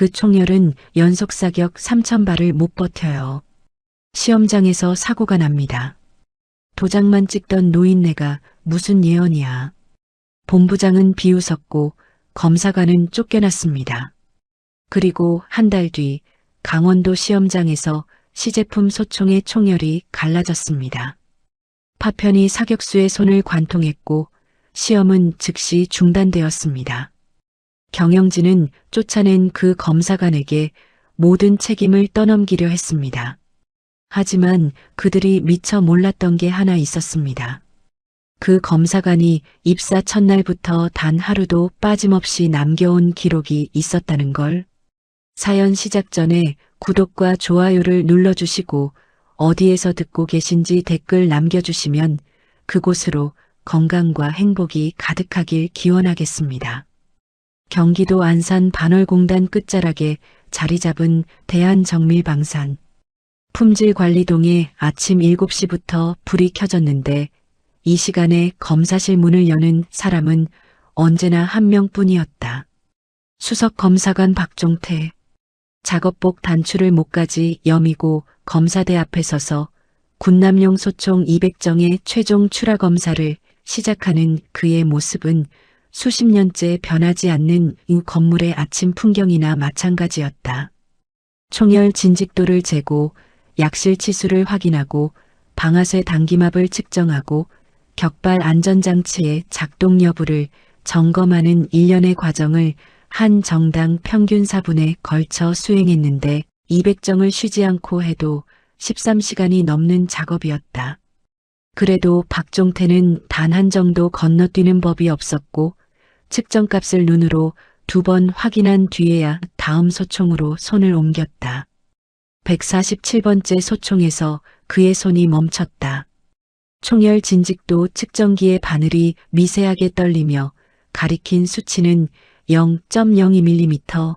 그 총열은 연속 사격 3,000발을 못 버텨요. 시험장에서 사고가 납니다. 도장만 찍던 노인네가 무슨 예언이야. 본부장은 비웃었고 검사관은 쫓겨났습니다. 그리고 한 달 뒤 강원도 시험장에서 시제품 소총의 총열이 갈라졌습니다. 파편이 사격수의 손을 관통했고 시험은 즉시 중단되었습니다. 경영진은 쫓아낸 그 검사관에게 모든 책임을 떠넘기려 했습니다. 하지만 그들이 미처 몰랐던 게 하나 있었습니다. 그 검사관이 입사 첫날부터 단 하루도 빠짐없이 남겨온 기록이 있었다는 걸. 사연 시작 전에 구독과 좋아요를 눌러주시고 어디에서 듣고 계신지 댓글 남겨주시면 그곳으로 건강과 행복이 가득하길 기원하겠습니다. 경기도 안산 반월공단 끝자락에 자리 잡은 대한정밀방산. 품질관리동에 아침 7시부터 불이 켜졌는데 이 시간에 검사실 문을 여는 사람은 언제나 한 명뿐이었다. 수석검사관 박종태. 작업복 단추를 목까지 여미고 검사대 앞에 서서 군남용 소총 200정의 최종 출하 검사를 시작하는 그의 모습은 수십 년째 변하지 않는 이 건물의 아침 풍경이나 마찬가지였다. 총열 진직도를 재고 약실 치수를 확인하고 방아쇠 당김압을 측정하고 격발 안전장치의 작동 여부를 점검하는 일련의 과정을 한 정당 평균 4분에 걸쳐 수행했는데 200정을 쉬지 않고 해도 13시간이 넘는 작업이었다. 그래도 박종태는 단 한 정도 건너뛰는 법이 없었고 측정값을 눈으로 2번 확인한 뒤에야 다음 소총으로 손을 옮겼다. 147번째 소총에서 그의 손이 멈췄다. 총열 진직도 측정기의 바늘이 미세하게 떨리며 가리킨 수치는 0.02mm.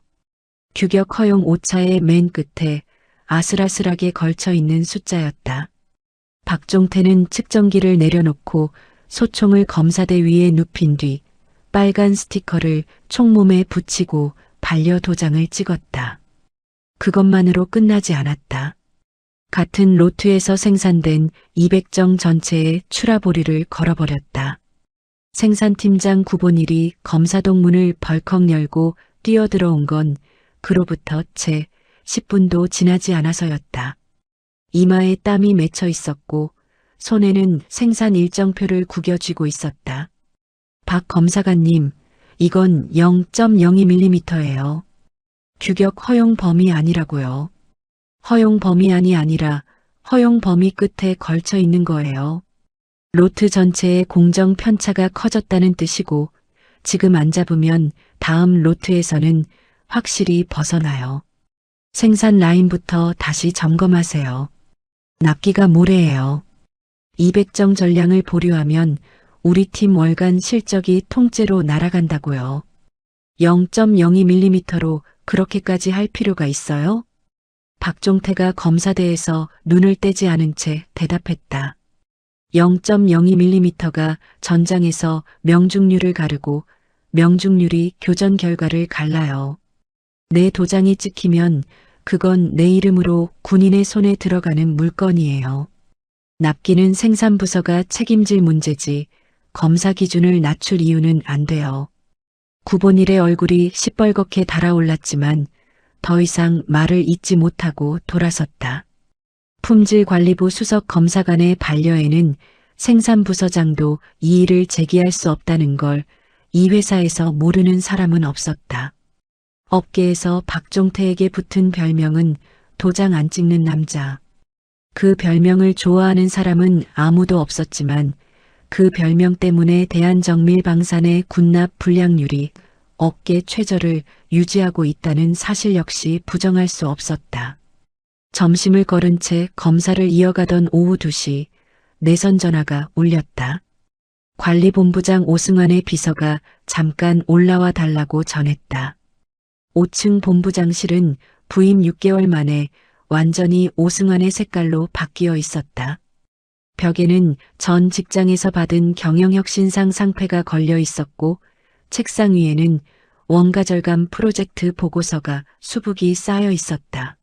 규격 허용 오차의 맨 끝에 아슬아슬하게 걸쳐 있는 숫자였다. 박종태는 측정기를 내려놓고 소총을 검사대 위에 눕힌 뒤 빨간 스티커를 총몸에 붙이고 반려 도장을 찍었다. 그것만으로 끝나지 않았다. 같은 로트에서 생산된 200정 전체에 출하보리를 걸어버렸다. 생산팀장 구본일이 검사동 문을 벌컥 열고 뛰어들어온 건 그로부터 채 10분도 지나지 않아서였다. 이마에 땀이 맺혀 있었고 손에는 생산 일정표를 구겨쥐고 있었다. 박 검사관님, 이건 0.02mm예요. 규격 허용 범위 아니라고요. 허용 범위안이 아니라 허용 범위 끝에 걸쳐 있는 거예요. 로트 전체의 공정 편차가 커졌다는 뜻이고 지금 안 잡으면 다음 로트에서는 확실히 벗어나요. 생산 라인부터 다시 점검하세요. 납기가 모래예요. 200정 전량을 보류하면 우리 팀 월간 실적이 통째로 날아간다고요. 0.02mm로 그렇게까지 할 필요가 있어요? 박종태가 검사대에서 눈을 떼지 않은 채 대답했다. 0.02mm가 전장에서 명중률을 가르고 명중률이 교전 결과를 갈라요. 내 도장이 찍히면 그건 내 이름으로 군인의 손에 들어가는 물건이에요. 납기는 생산부서가 책임질 문제지 검사 기준을 낮출 이유는 안 돼요. 구본일의 얼굴이 시뻘겋게 달아올랐지만 더 이상 말을 잇지 못하고 돌아섰다. 품질관리부 수석검사관의 반려에는 생산부서장도 이 일을 제기할 수 없다는 걸 이 회사에서 모르는 사람은 없었다. 업계에서 박종태에게 붙은 별명은 도장 안 찍는 남자. 그 별명을 좋아하는 사람은 아무도 없었지만 그 별명 때문에 대한정밀방산의 군납 불량률이 업계 최저를 유지하고 있다는 사실 역시 부정할 수 없었다. 점심을 거른 채 검사를 이어가던 오후 2시 내선 전화가 울렸다. 관리본부장 오승환의 비서가 잠깐 올라와 달라고 전했다. 5층 본부장실은 부임 6개월 만에 완전히 오승환의 색깔로 바뀌어 있었다. 벽에는 전 직장에서 받은 경영혁신상 상패가 걸려 있었고 책상 위에는 원가절감 프로젝트 보고서가 수북이 쌓여 있었다.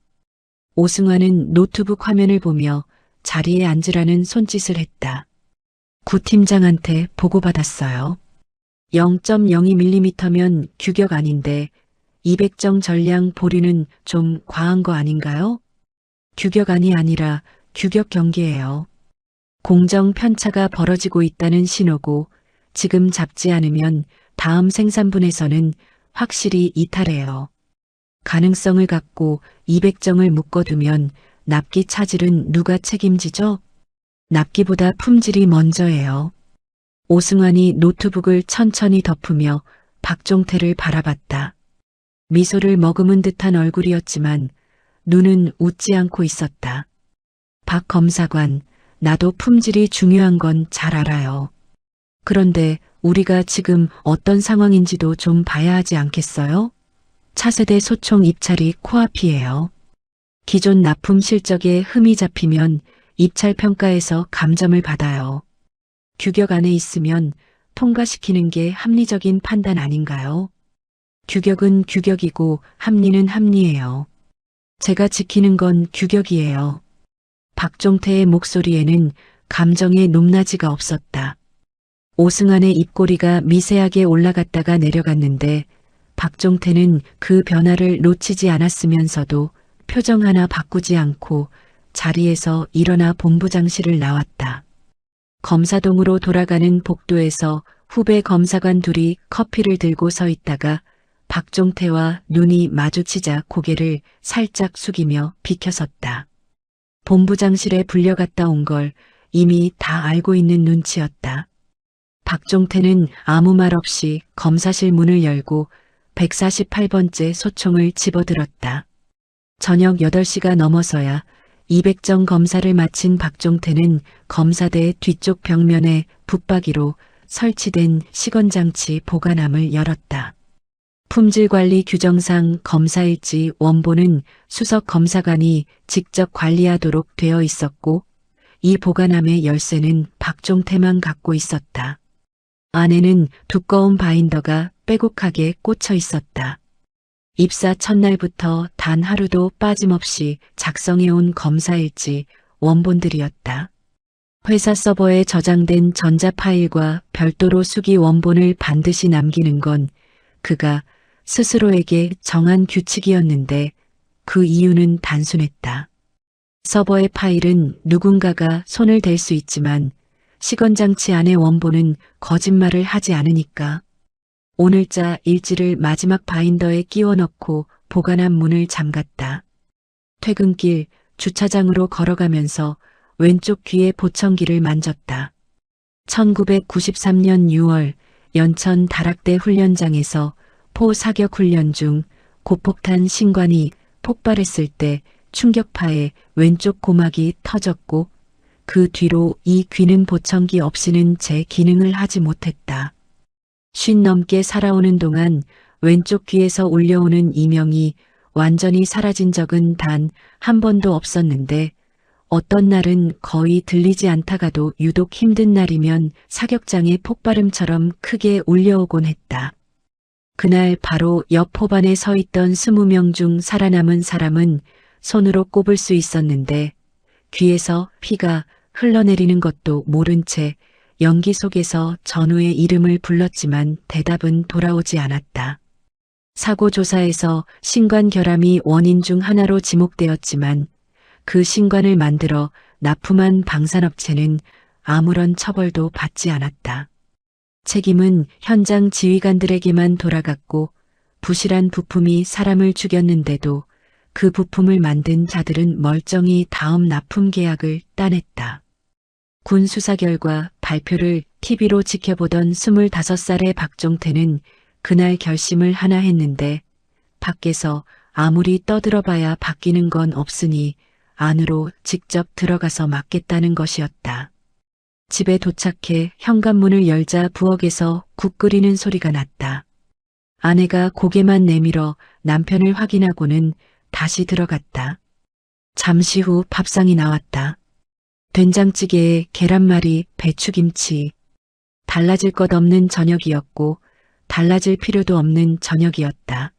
오승환은 노트북 화면을 보며 자리에 앉으라는 손짓을 했다. 구 팀장한테 보고받았어요. 0.02mm면 규격 아닌데 200정 전량 보류는 좀 과한 거 아닌가요? 규격안이 아니라 규격 경계예요. 공정 편차가 벌어지고 있다는 신호고 지금 잡지 않으면 다음 생산분에서는 확실히 이탈해요. 가능성을 갖고 200정을 묶어두면 납기 차질은 누가 책임지죠? 납기보다 품질이 먼저예요. 오승환이 노트북을 천천히 덮으며 박종태를 바라봤다. 미소를 머금은 듯한 얼굴이었지만 눈은 웃지 않고 있었다. 박 검사관, 나도 품질이 중요한 건 잘 알아요. 그런데 우리가 지금 어떤 상황인지도 좀 봐야 하지 않겠어요? 차세대 소총 입찰이 코앞이에요. 기존 납품 실적에 흠이 잡히면 입찰 평가에서 감점을 받아요. 규격 안에 있으면 통과시키는 게 합리적인 판단 아닌가요? 규격은 규격이고 합리는 합리예요. 제가 지키는 건 규격이에요. 박종태의 목소리에는 감정의 높낮이가 없었다. 오승환의 입꼬리가 미세하게 올라갔다가 내려갔는데 박종태는 그 변화를 놓치지 않았으면서도 표정 하나 바꾸지 않고 자리에서 일어나 본부장실을 나왔다. 검사동으로 돌아가는 복도에서 후배 검사관 둘이 커피를 들고 서 있다가 박종태와 눈이 마주치자 고개를 살짝 숙이며 비켜섰다. 본부장실에 불려갔다 온 걸 이미 다 알고 있는 눈치였다. 박종태는 아무 말 없이 검사실 문을 열고 148번째 소총을 집어들었다. 저녁 8시가 넘어서야 200정 검사를 마친 박종태는 검사대 뒤쪽 벽면에 붙박이로 설치된 시건장치 보관함을 열었다. 품질관리 규정상 검사일지 원본은 수석 검사관이 직접 관리하도록 되어 있었고 이 보관함의 열쇠는 박종태만 갖고 있었다. 안에는 두꺼운 바인더가 빼곡하게 꽂혀 있었다. 입사 첫날부터 단 하루도 빠짐없이 작성해온 검사일지 원본들이었다. 회사 서버에 저장된 전자 파일과 별도로 수기 원본을 반드시 남기는 건 그가 스스로에게 정한 규칙이었는데 그 이유는 단순했다. 서버의 파일은 누군가가 손을 댈 수 있지만 시건장치 안의 원본은 거짓말을 하지 않으니까. 오늘자 일지를 마지막 바인더에 끼워 넣고 보관함 문을 잠갔다. 퇴근길 주차장으로 걸어가면서 왼쪽 귀에 보청기를 만졌다. 1993년 6월 연천 다락대 훈련장에서 포 사격 훈련 중 고폭탄 신관이 폭발했을 때 충격파에 왼쪽 고막이 터졌고 그 뒤로 이 귀는 보청기 없이는 제 기능을 하지 못했다. 50 넘게 살아오는 동안 왼쪽 귀에서 울려오는 이명이 완전히 사라진 적은 단 한 번도 없었는데 어떤 날은 거의 들리지 않다가도 유독 힘든 날이면 사격장의 폭발음처럼 크게 울려오곤 했다. 그날 바로 옆 포반에 서 있던 20명 중 살아남은 사람은 손으로 꼽을 수 있었는데 귀에서 피가 흘러내리는 것도 모른 채 연기 속에서 전우의 이름을 불렀지만 대답은 돌아오지 않았다. 사고 조사에서 신관 결함이 원인 중 하나로 지목되었지만 그 신관을 만들어 납품한 방산업체는 아무런 처벌도 받지 않았다. 책임은 현장 지휘관들에게만 돌아갔고 부실한 부품이 사람을 죽였는데도 그 부품을 만든 자들은 멀쩡히 다음 납품 계약을 따냈다. 군 수사 결과 발표를 TV로 지켜보던 25살의 박종태는 그날 결심을 하나 했는데 밖에서 아무리 떠들어봐야 바뀌는 건 없으니 안으로 직접 들어가서 맞겠다는 것이었다. 집에 도착해 현관문을 열자 부엌에서 국 끓이는 소리가 났다. 아내가 고개만 내밀어 남편을 확인하고는 다시 들어갔다. 잠시 후 밥상이 나왔다. 된장찌개에 계란말이, 배추김치. 달라질 것 없는 저녁이었고 달라질 필요도 없는 저녁이었다.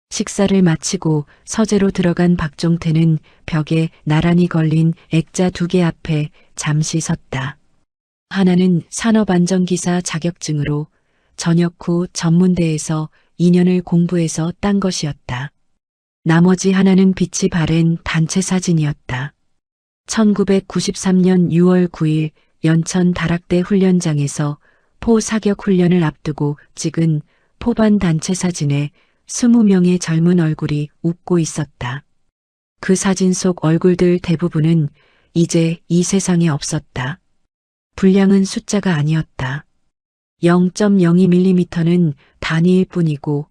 식사를 마치고 서재로 들어간 박종태는 벽에 나란히 걸린 액자 2개 앞에 잠시 섰다. 하나는 산업안전기사 자격증으로 전역 후 전문대에서 2년을 공부해서 딴 것이었다. 나머지 하나는 빛이 바랜 단체 사진이었다. 1993년 6월 9일 연천 다락대 훈련장에서 포 사격 훈련을 앞두고 찍은 포반 단체 사진에 20명의 젊은 얼굴이 웃고 있었다. 그 사진 속 얼굴들 대부분은 이제 이 세상에 없었다. 분량은 숫자가 아니었다. 0.02mm는 단위일 뿐이고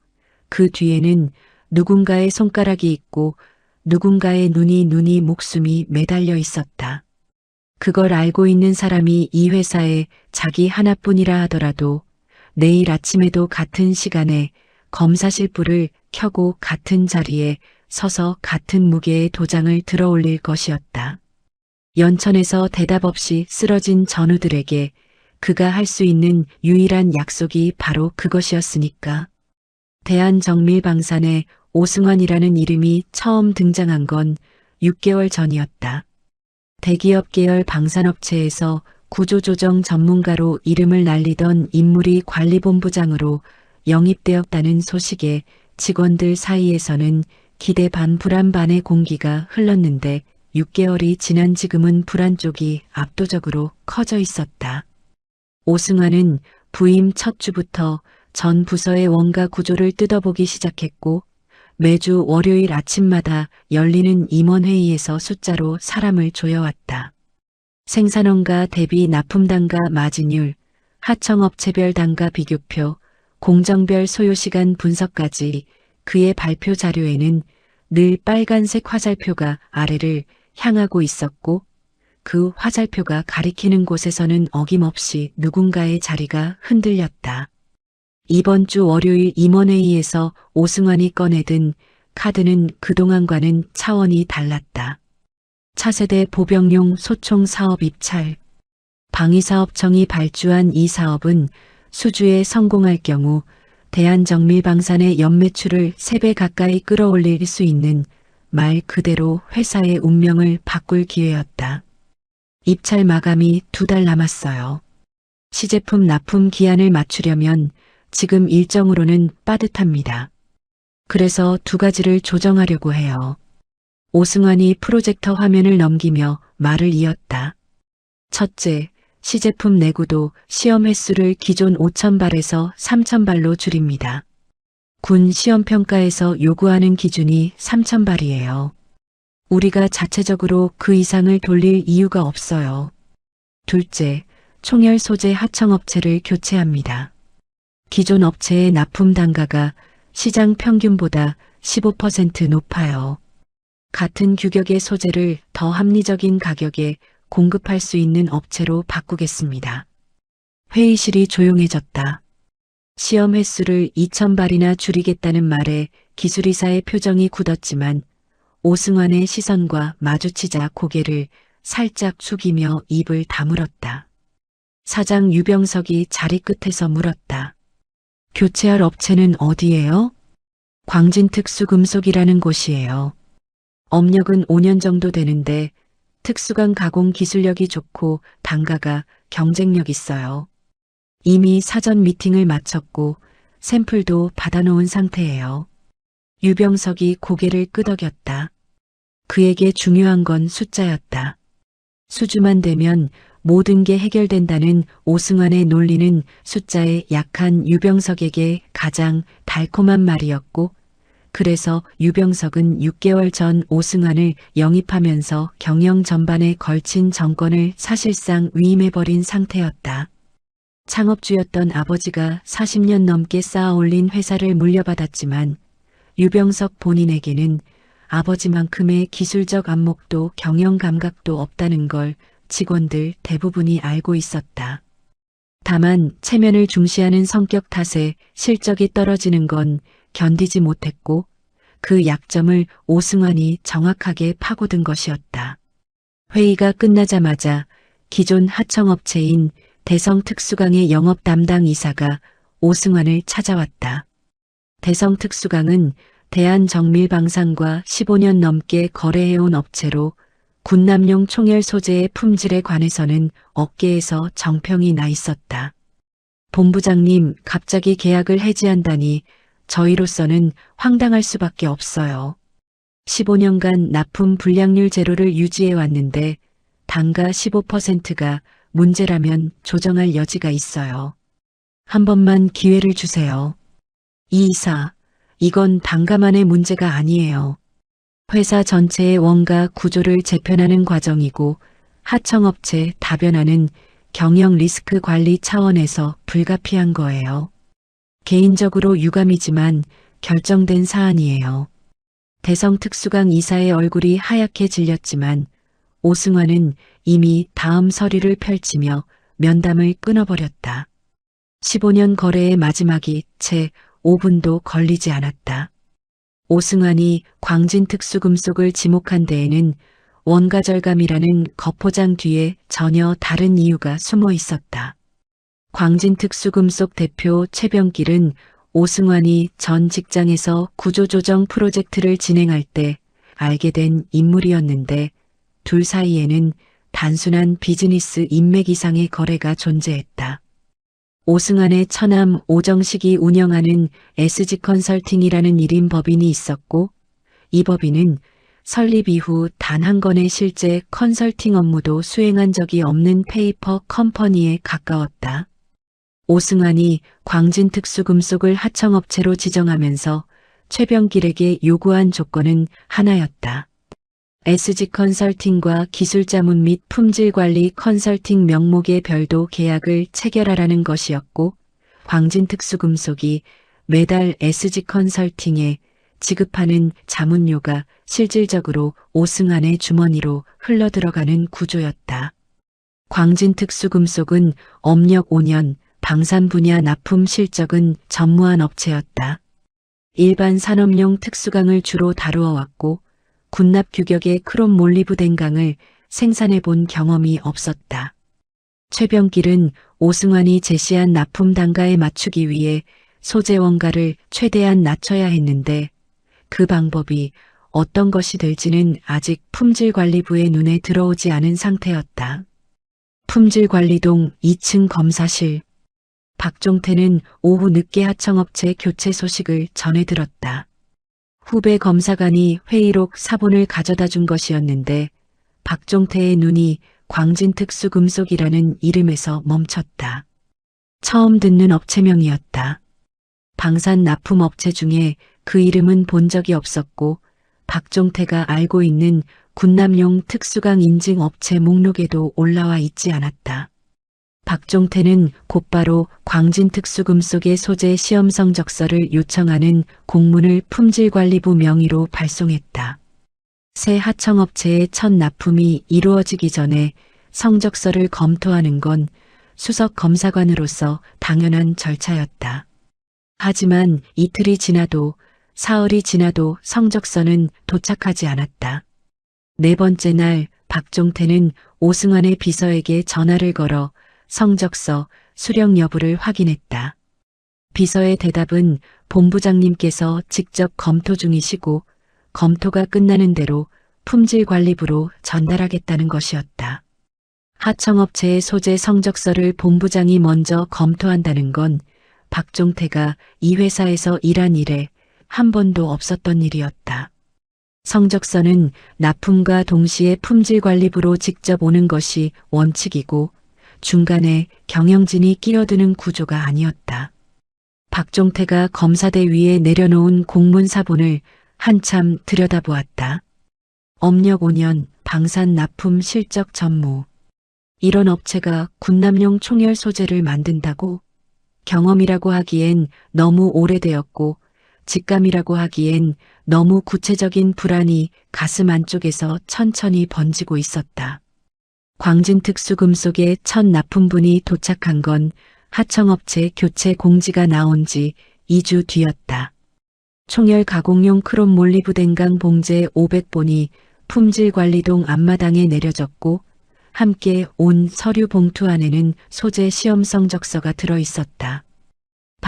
그 뒤에는 누군가의 손가락이 있고 누군가의 눈이 목숨이 매달려 있었다. 그걸 알고 있는 사람이 이 회사에 자기 하나뿐이라 하더라도 내일 아침에도 같은 시간에 검사실 불을 켜고 같은 자리에 서서 같은 무게의 도장을 들어 올릴 것이었다. 연천에서 대답 없이 쓰러진 전우들에게 그가 할 수 있는 유일한 약속이 바로 그것이었으니까. 대한정밀방산에 오승환이라는 이름이 처음 등장한 건 6개월 전이었다. 대기업 계열 방산업체에서 구조조정 전문가로 이름을 날리던 인물이 관리본부장으로 영입되었다는 소식에 직원들 사이에서는 기대 반 불안 반의 공기가 흘렀는데 6개월이 지난 지금은 불안 쪽이 압도적으로 커져 있었다. 오승환은 부임 첫 주부터 전 부서의 원가 구조를 뜯어보기 시작했고 매주 월요일 아침마다 열리는 임원회의에서 숫자로 사람을 조여왔다. 생산원가 대비 납품단가 마진율, 하청업체별 단가 비교표, 공정별 소요시간 분석까지 그의 발표 자료에는 늘 빨간색 화살표가 아래를 향하고 있었고 그 화살표가 가리키는 곳에서는 어김없이 누군가의 자리가 흔들렸다. 이번 주 월요일 임원회의에서 오승환이 꺼내든 카드는 그동안과는 차원이 달랐다. 차세대 보병용 소총 사업 입찰. 방위사업청이 발주한 이 사업은 수주에 성공할 경우 대한정밀방산의 연매출을 3배 가까이 끌어올릴 수 있는 말 그대로 회사의 운명을 바꿀 기회였다. 입찰 마감이 2달 남았어요. 시제품 납품 기한을 맞추려면 지금 일정으로는 빠듯합니다. 그래서 2가지를 조정하려고 해요. 오승환이 프로젝터 화면을 넘기며 말을 이었다. 첫째, 시제품 내구도 시험 횟수를 기존 5,000발에서 3,000발로 줄입니다. 군 시험평가에서 요구하는 기준이 3,000발이에요. 우리가 자체적으로 그 이상을 돌릴 이유가 없어요. 둘째, 총열 소재 하청업체를 교체합니다. 기존 업체의 납품 단가가 시장 평균보다 15% 높아요. 같은 규격의 소재를 더 합리적인 가격에 공급할 수 있는 업체로 바꾸겠습니다. 회의실이 조용해졌다. 시험 횟수를 2,000발이나 줄이겠다는 말에 기술이사의 표정이 굳었지만 오승환의 시선과 마주치자 고개를 살짝 숙이며 입을 다물었다. 사장 유병석이 자리 끝에서 물었다. 교체할 업체는 어디예요? 광진특수금속이라는 곳이에요. 업력은 5년 정도 되는데 특수강 가공 기술력이 좋고 단가가 경쟁력 있어요. 이미 사전 미팅을 마쳤고 샘플도 받아놓은 상태예요. 유병석이 고개를 끄덕였다. 그에게 중요한 건 숫자였다. 수주만 되면 모든 게 해결된다는 오승환의 논리는 숫자에 약한 유병석에게 가장 달콤한 말이었고 그래서 유병석은 6개월 전 오승환을 영입하면서 경영 전반에 걸친 정권을 사실상 위임해버린 상태였다. 창업주였던 아버지가 40년 넘게 쌓아올린 회사를 물려받았지만 유병석 본인에게는 아버지만큼의 기술적 안목도 경영 감각도 없다는 걸 직원들 대부분이 알고 있었다. 다만 체면을 중시하는 성격 탓에 실적이 떨어지는 건 견디지 못했고 그 약점을 오승환이 정확하게 파고든 것이었다. 회의가 끝나자마자 기존 하청업체인 대성특수강의 영업 담당 이사가 오승환을 찾아왔다. 대성특수강은 대한정밀방산과 15년 넘게 거래해온 업체로 군남용 총열 소재의 품질에 관해서는 업계에서 정평이 나 있었다. 본부장님, 갑자기 계약을 해지한다니 저희로서는 황당할 수밖에 없어요. 15년간 납품 불량률 제로를 유지해 왔는데 단가 15%가 문제라면 조정할 여지가 있어요. 한 번만 기회를 주세요. 이 이사, 이건 단가만의 문제가 아니에요. 회사 전체의 원가 구조를 재편하는 과정이고 하청업체 다변화는 경영 리스크 관리 차원에서 불가피한 거예요. 개인적으로 유감이지만 결정된 사안이에요. 대성특수강 이사의 얼굴이 하얗게 질렸지만 오승환은 이미 다음 서류를 펼치며 면담을 끊어버렸다. 15년 거래의 마지막이 채 5분도 걸리지 않았다. 오승환이 광진특수금속을 지목한 데에는 원가 절감이라는 겉포장 뒤에 전혀 다른 이유가 숨어 있었다. 광진특수금속 대표 최병길은 오승환이 전 직장에서 구조조정 프로젝트를 진행할 때 알게 된 인물이었는데 둘 사이에는 단순한 비즈니스 인맥 이상의 거래가 존재했다. 오승환의 처남 오정식이 운영하는 SG 컨설팅이라는 1인 법인이 있었고 이 법인은 설립 이후 단 한 건의 실제 컨설팅 업무도 수행한 적이 없는 페이퍼 컴퍼니에 가까웠다. 오승환이 광진특수금속을 하청업체로 지정하면서 최병길에게 요구한 조건은 하나였다. SG 컨설팅과 기술자문 및 품질관리 컨설팅 명목의 별도 계약을 체결하라는 것이었고 광진특수금속이 매달 SG 컨설팅에 지급하는 자문료가 실질적으로 오승환의 주머니로 흘러들어가는 구조였다. 광진특수금속은 업력 5년, 방산 분야 납품 실적은 전무한 업체였다. 일반 산업용 특수강을 주로 다루어 왔고 군납 규격의 크롬 몰리브덴강을 생산해 본 경험이 없었다. 최병길은 오승환이 제시한 납품 단가에 맞추기 위해 소재 원가를 최대한 낮춰야 했는데 그 방법이 어떤 것이 될지는 아직 품질관리부의 눈에 들어오지 않은 상태였다. 품질관리동 2층 검사실. 박종태는 오후 늦게 하청업체 교체 소식을 전해 들었다. 후배 검사관이 회의록 사본을 가져다 준 것이었는데 박종태의 눈이 광진특수금속이라는 이름에서 멈췄다. 처음 듣는 업체명이었다. 방산 납품 업체 중에 그 이름은 본 적이 없었고 박종태가 알고 있는 군남용 특수강 인증 업체 목록에도 올라와 있지 않았다. 박종태는 곧바로 광진특수금속의 소재 시험 성적서를 요청하는 공문을 품질관리부 명의로 발송했다. 새 하청업체의 첫 납품이 이루어지기 전에 성적서를 검토하는 건 수석 검사관으로서 당연한 절차였다. 하지만 이틀이 지나도 사흘이 지나도 성적서는 도착하지 않았다. 네 번째 날 박종태는 오승환의 비서에게 전화를 걸어 성적서 수령 여부를 확인했다. 비서의 대답은 본부장님께서 직접 검토 중이시고 검토가 끝나는 대로 품질관리부로 전달하겠다는 것이었다. 하청업체의 소재 성적서를 본부장이 먼저 검토한다는 건 박종태가 이 회사에서 일한 이래 한 번도 없었던 일이었다. 성적서는 납품과 동시에 품질관리부로 직접 오는 것이 원칙이고 중간에 경영진이 끼어드는 구조가 아니었다. 박종태가 검사대 위에 내려놓은 공문사본을 한참 들여다보았다. 업력 5년, 방산 납품 실적 전무. 이런 업체가 군남용 총열 소재를 만든다고? 경험이라고 하기엔 너무 오래되었고 직감이라고 하기엔 너무 구체적인 불안이 가슴 안쪽에서 천천히 번지고 있었다. 광진특수금속의 첫 납품분이 도착한 건 하청업체 교체 공지가 나온 지 2주 뒤였다. 총열 가공용 크롬 몰리브덴강 봉제 500본이 품질관리동 앞마당에 내려졌고 함께 온 서류 봉투 안에는 소재 시험 성적서가 들어 있었다.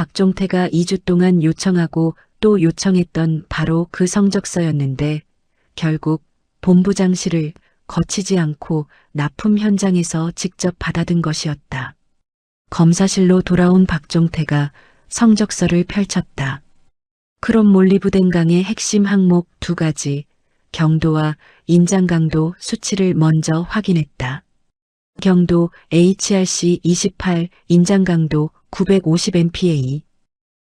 박종태가 2주 동안 요청하고 또 요청했던 바로 그 성적서였는데 결국 본부장실을 거치지 않고 납품 현장에서 직접 받아든 것이었다. 검사실로 돌아온 박종태가 성적서를 펼쳤다. 크롬 몰리브덴강의 핵심 항목 2가지, 경도와 인장 강도 수치를 먼저 확인했다. 경도 HRC 28, 인장 강도 950mpa.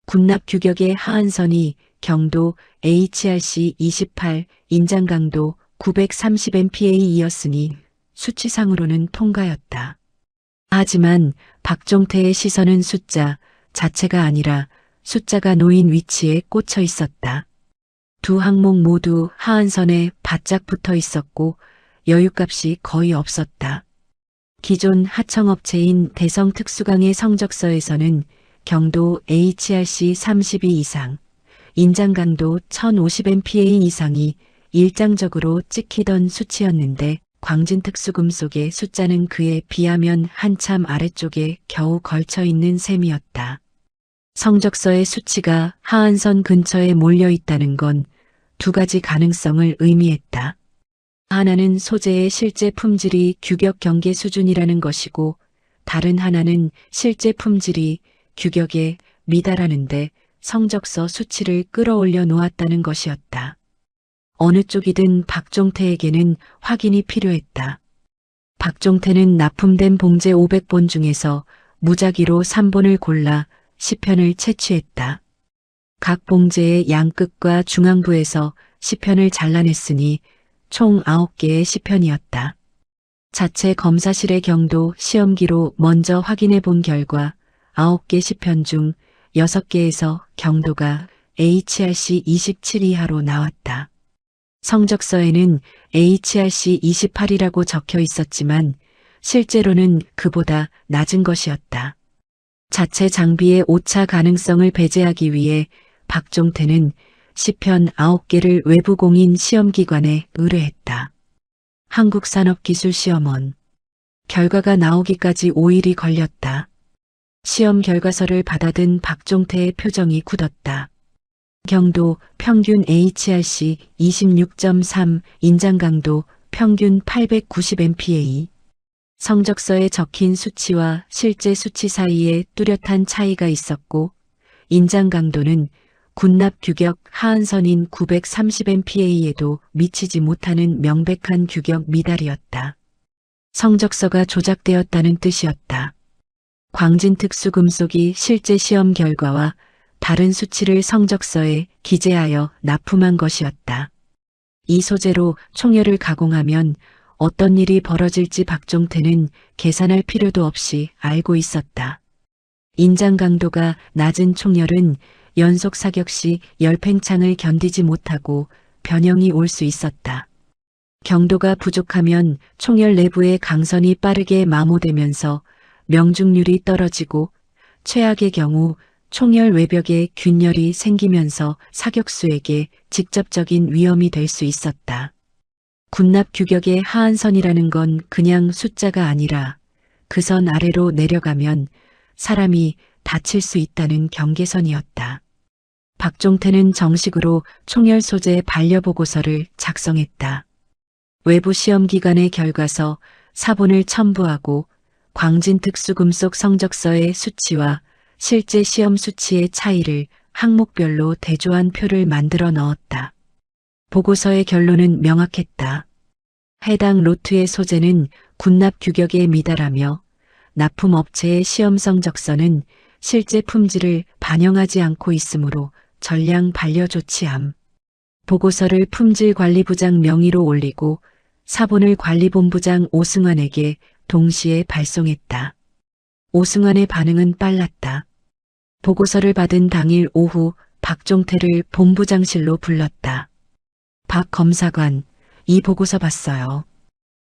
군납 규격의 하한선이 경도 HRC 28, 인장 강도 930mpa 이었으니 수치상으로는 통과였다. 하지만 박종태의 시선은 숫자 자체가 아니라 숫자가 놓인 위치에 꽂혀 있었다. 두 항목 모두 하한선에 바짝 붙어 있었고 여유값이 거의 없었다. 기존 하청업체인 대성특수강의 성적서에서는 경도 HRC 32 이상, 인장 강도 1050mpa 이상이 일장적으로 찍히던 수치였는데 광진특수금속의 숫자는 그에 비하면 한참 아래쪽에 겨우 걸쳐 있는 셈이었다. 성적서의 수치가 하한선 근처에 몰려 있다는 건 2가지 가능성을 의미했다. 하나는 소재의 실제 품질이 규격 경계 수준이라는 것이고 다른 하나는 실제 품질이 규격에 미달하는데 성적서 수치를 끌어올려 놓았다는 것이었다. 어느 쪽이든 박종태에게는 확인이 필요했다. 박종태는 납품된 봉제 500본 중에서 무작위로 3본을 골라 시편을 채취했다. 각 봉제의 양끝과 중앙부에서 시편을 잘라냈으니 총 9개의 시편이었다. 자체 검사실의 경도 시험기로 먼저 확인해 본 결과 9개 시편 중 6개에서 경도가 HRC 27 이하로 나왔다. 성적서에는 HRC 28이라고 적혀 있었지만 실제로는 그보다 낮은 것이었다. 자체 장비의 오차 가능성을 배제하기 위해 박종태는 시편 9개를 외부 공인 시험기관에 의뢰했다. 한국산업기술시험원. 결과가 나오기까지 5일이 걸렸다. 시험 결과서를 받아든 박종태의 표정이 굳었다. 경도 평균 HRC 26.3, 인장 강도 평균 890mpa. 성적서에 적힌 수치와 실제 수치 사이에 뚜렷한 차이가 있었고 인장 강도는 군납 규격 하한선인 930mpa에도 미치지 못하는 명백한 규격 미달이었다. 성적서가 조작되었다는 뜻이었다. 광진특수금속이 실제 시험 결과와 다른 수치를 성적서에 기재하여 납품한 것이었다. 이 소재로 총열을 가공하면 어떤 일이 벌어질지 박종태는 계산할 필요도 없이 알고 있었다. 인장 강도가 낮은 총열은 연속 사격 시 열팽창을 견디지 못하고 변형이 올 수 있었다. 경도가 부족하면 총열 내부의 강선이 빠르게 마모되면서 명중률이 떨어지고 최악의 경우 총열 외벽에 균열이 생기면서 사격수에게 직접적인 위험이 될 수 있었다. 군납 규격의 하한선이라는 건 그냥 숫자가 아니라 그 선 아래로 내려가면 사람이 다칠 수 있다는 경계선이었다. 박종태는 정식으로 총열 소재 반려보고서를 작성했다. 외부 시험기관의 결과서 4본을 첨부하고 광진특수금속 성적서의 수치와 실제 시험 수치의 차이를 항목별로 대조한 표를 만들어 넣었다. 보고서의 결론은 명확했다. 해당 로트의 소재는 군납 규격에 미달하며 납품업체의 시험 성적서는 실제 품질을 반영하지 않고 있으므로 전량 반려 조치함. 보고서를 품질관리부장 명의로 올리고 사본을 관리본부장 오승환에게 동시에 발송했다. 오승환의 반응은 빨랐다. 보고서를 받은 당일 오후 박종태를 본부장실로 불렀다. 박 검사관, 이 보고서 봤어요.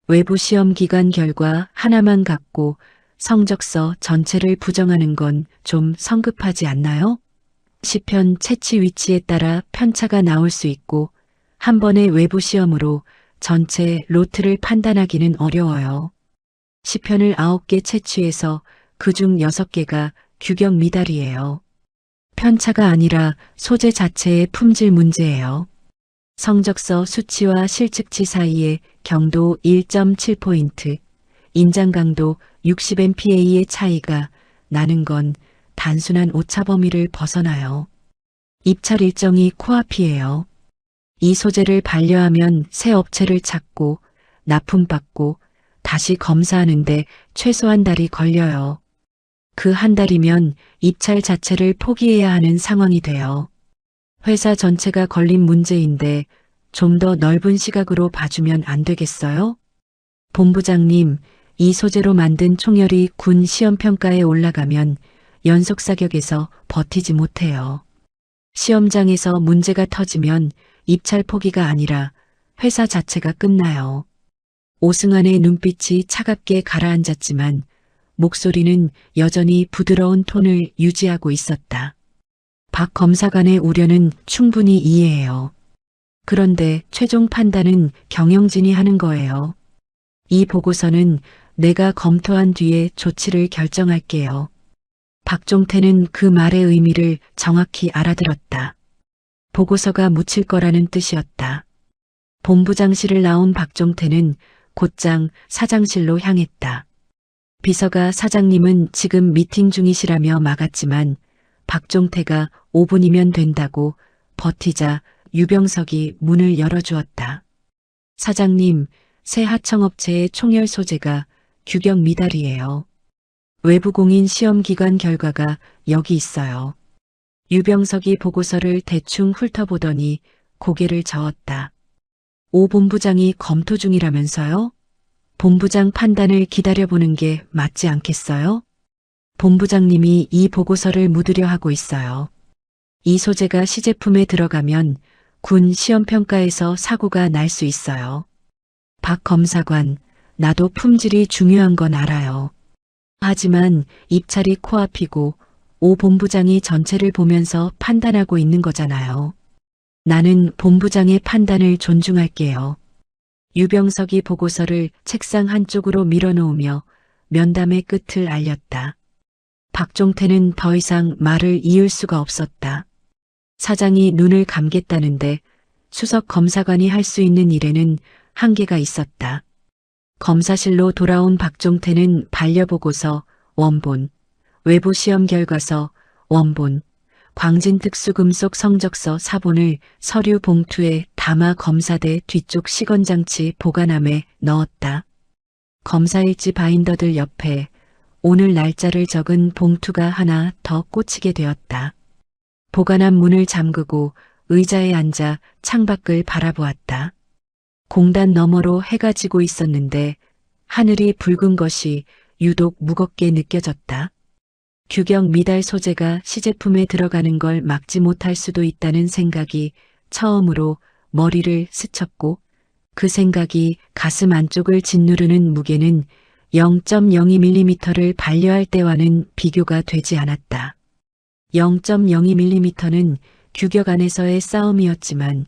외부 시험 기간 결과 하나만 갖고 성적서 전체를 부정하는 건 좀 성급하지 않나요? 시편 채취 위치에 따라 편차가 나올 수 있고 한 번의 외부 시험으로 전체 로트를 판단하기는 어려워요. 시편을 9개 채취해서 그중 6개가 규격 미달이에요. 편차가 아니라 소재 자체의 품질 문제예요. 성적서 수치와 실측치 사이에 경도 1.7포인트, 인장 강도 60MPa의 차이가 나는 건 단순한 오차 범위를 벗어나요. 입찰 일정이 코앞이에요. 이 소재를 반려하면 새 업체를 찾고 납품받고 다시 검사하는데 최소한 달이 걸려요. 그 한 달이면 입찰 자체를 포기해야 하는 상황이 돼요. 회사 전체가 걸린 문제인데 좀 더 넓은 시각으로 봐주면 안 되겠어요? 본부장님, 이 소재로 만든 총열이 군 시험평가에 올라가면 연속 사격에서 버티지 못해요. 시험장에서 문제가 터지면 입찰 포기가 아니라 회사 자체가 끝나요. 오승환의 눈빛이 차갑게 가라앉았지만 목소리는 여전히 부드러운 톤을 유지하고 있었다. 박 검사관의 우려는 충분히 이해해요. 그런데 최종 판단은 경영진이 하는 거예요. 이 보고서는 내가 검토한 뒤에 조치를 결정할게요. 박종태는 그 말의 의미를 정확히 알아들었다. 보고서가 묻힐 거라는 뜻이었다. 본부장실을 나온 박종태는 곧장 사장실로 향했다. 비서가 사장님은 지금 미팅 중이시라며 막았지만 박종태가 5분이면 된다고 버티자 유병석이 문을 열어주었다. 사장님, 새 하청업체의 총열 소재가 규격 미달이에요. 외부 공인 시험 기관 결과가 여기 있어요. 유병석이 보고서를 대충 훑어보더니 고개를 저었다. 오 본부장이 검토 중이라면서요? 본부장 판단을 기다려보는 게 맞지 않겠어요? 본부장님이 이 보고서를 묻으려 하고 있어요. 이 소재가 시제품에 들어가면 군 시험평가에서 사고가 날 수 있어요. 박 검사관, 나도 품질이 중요한 건 알아요. 하지만 입찰이 코앞이고 오 본부장이 전체를 보면서 판단하고 있는 거잖아요. 나는 본부장의 판단을 존중할게요. 유병석이 보고서를 책상 한쪽으로 밀어놓으며 면담의 끝을 알렸다. 박종태는 더 이상 말을 이을 수가 없었다. 사장이 눈을 감겠다는데 수석 검사관이 할 수 있는 일에는 한계가 있었다. 검사실로 돌아온 박종태는 반려보고서, 원본, 외부 시험 결과서, 원본, 광진특수금속 성적서 사본을 서류 봉투에 담아 검사대 뒤쪽 시건장치 보관함에 넣었다. 검사일지 바인더들 옆에 오늘 날짜를 적은 봉투가 하나 더 꽂히게 되었다. 보관함 문을 잠그고 의자에 앉아 창밖을 바라보았다. 공단 너머로 해가 지고 있었는데 하늘이 붉은 것이 유독 무겁게 느껴졌다. 규격 미달 소재가 시제품에 들어가는 걸 막지 못할 수도 있다는 생각이 처음으로 머리를 스쳤고 그 생각이 가슴 안쪽을 짓누르는 무게는 0.02mm를 반려할 때와는 비교가 되지 않았다. 0.02mm는 규격 안에서의 싸움이었지만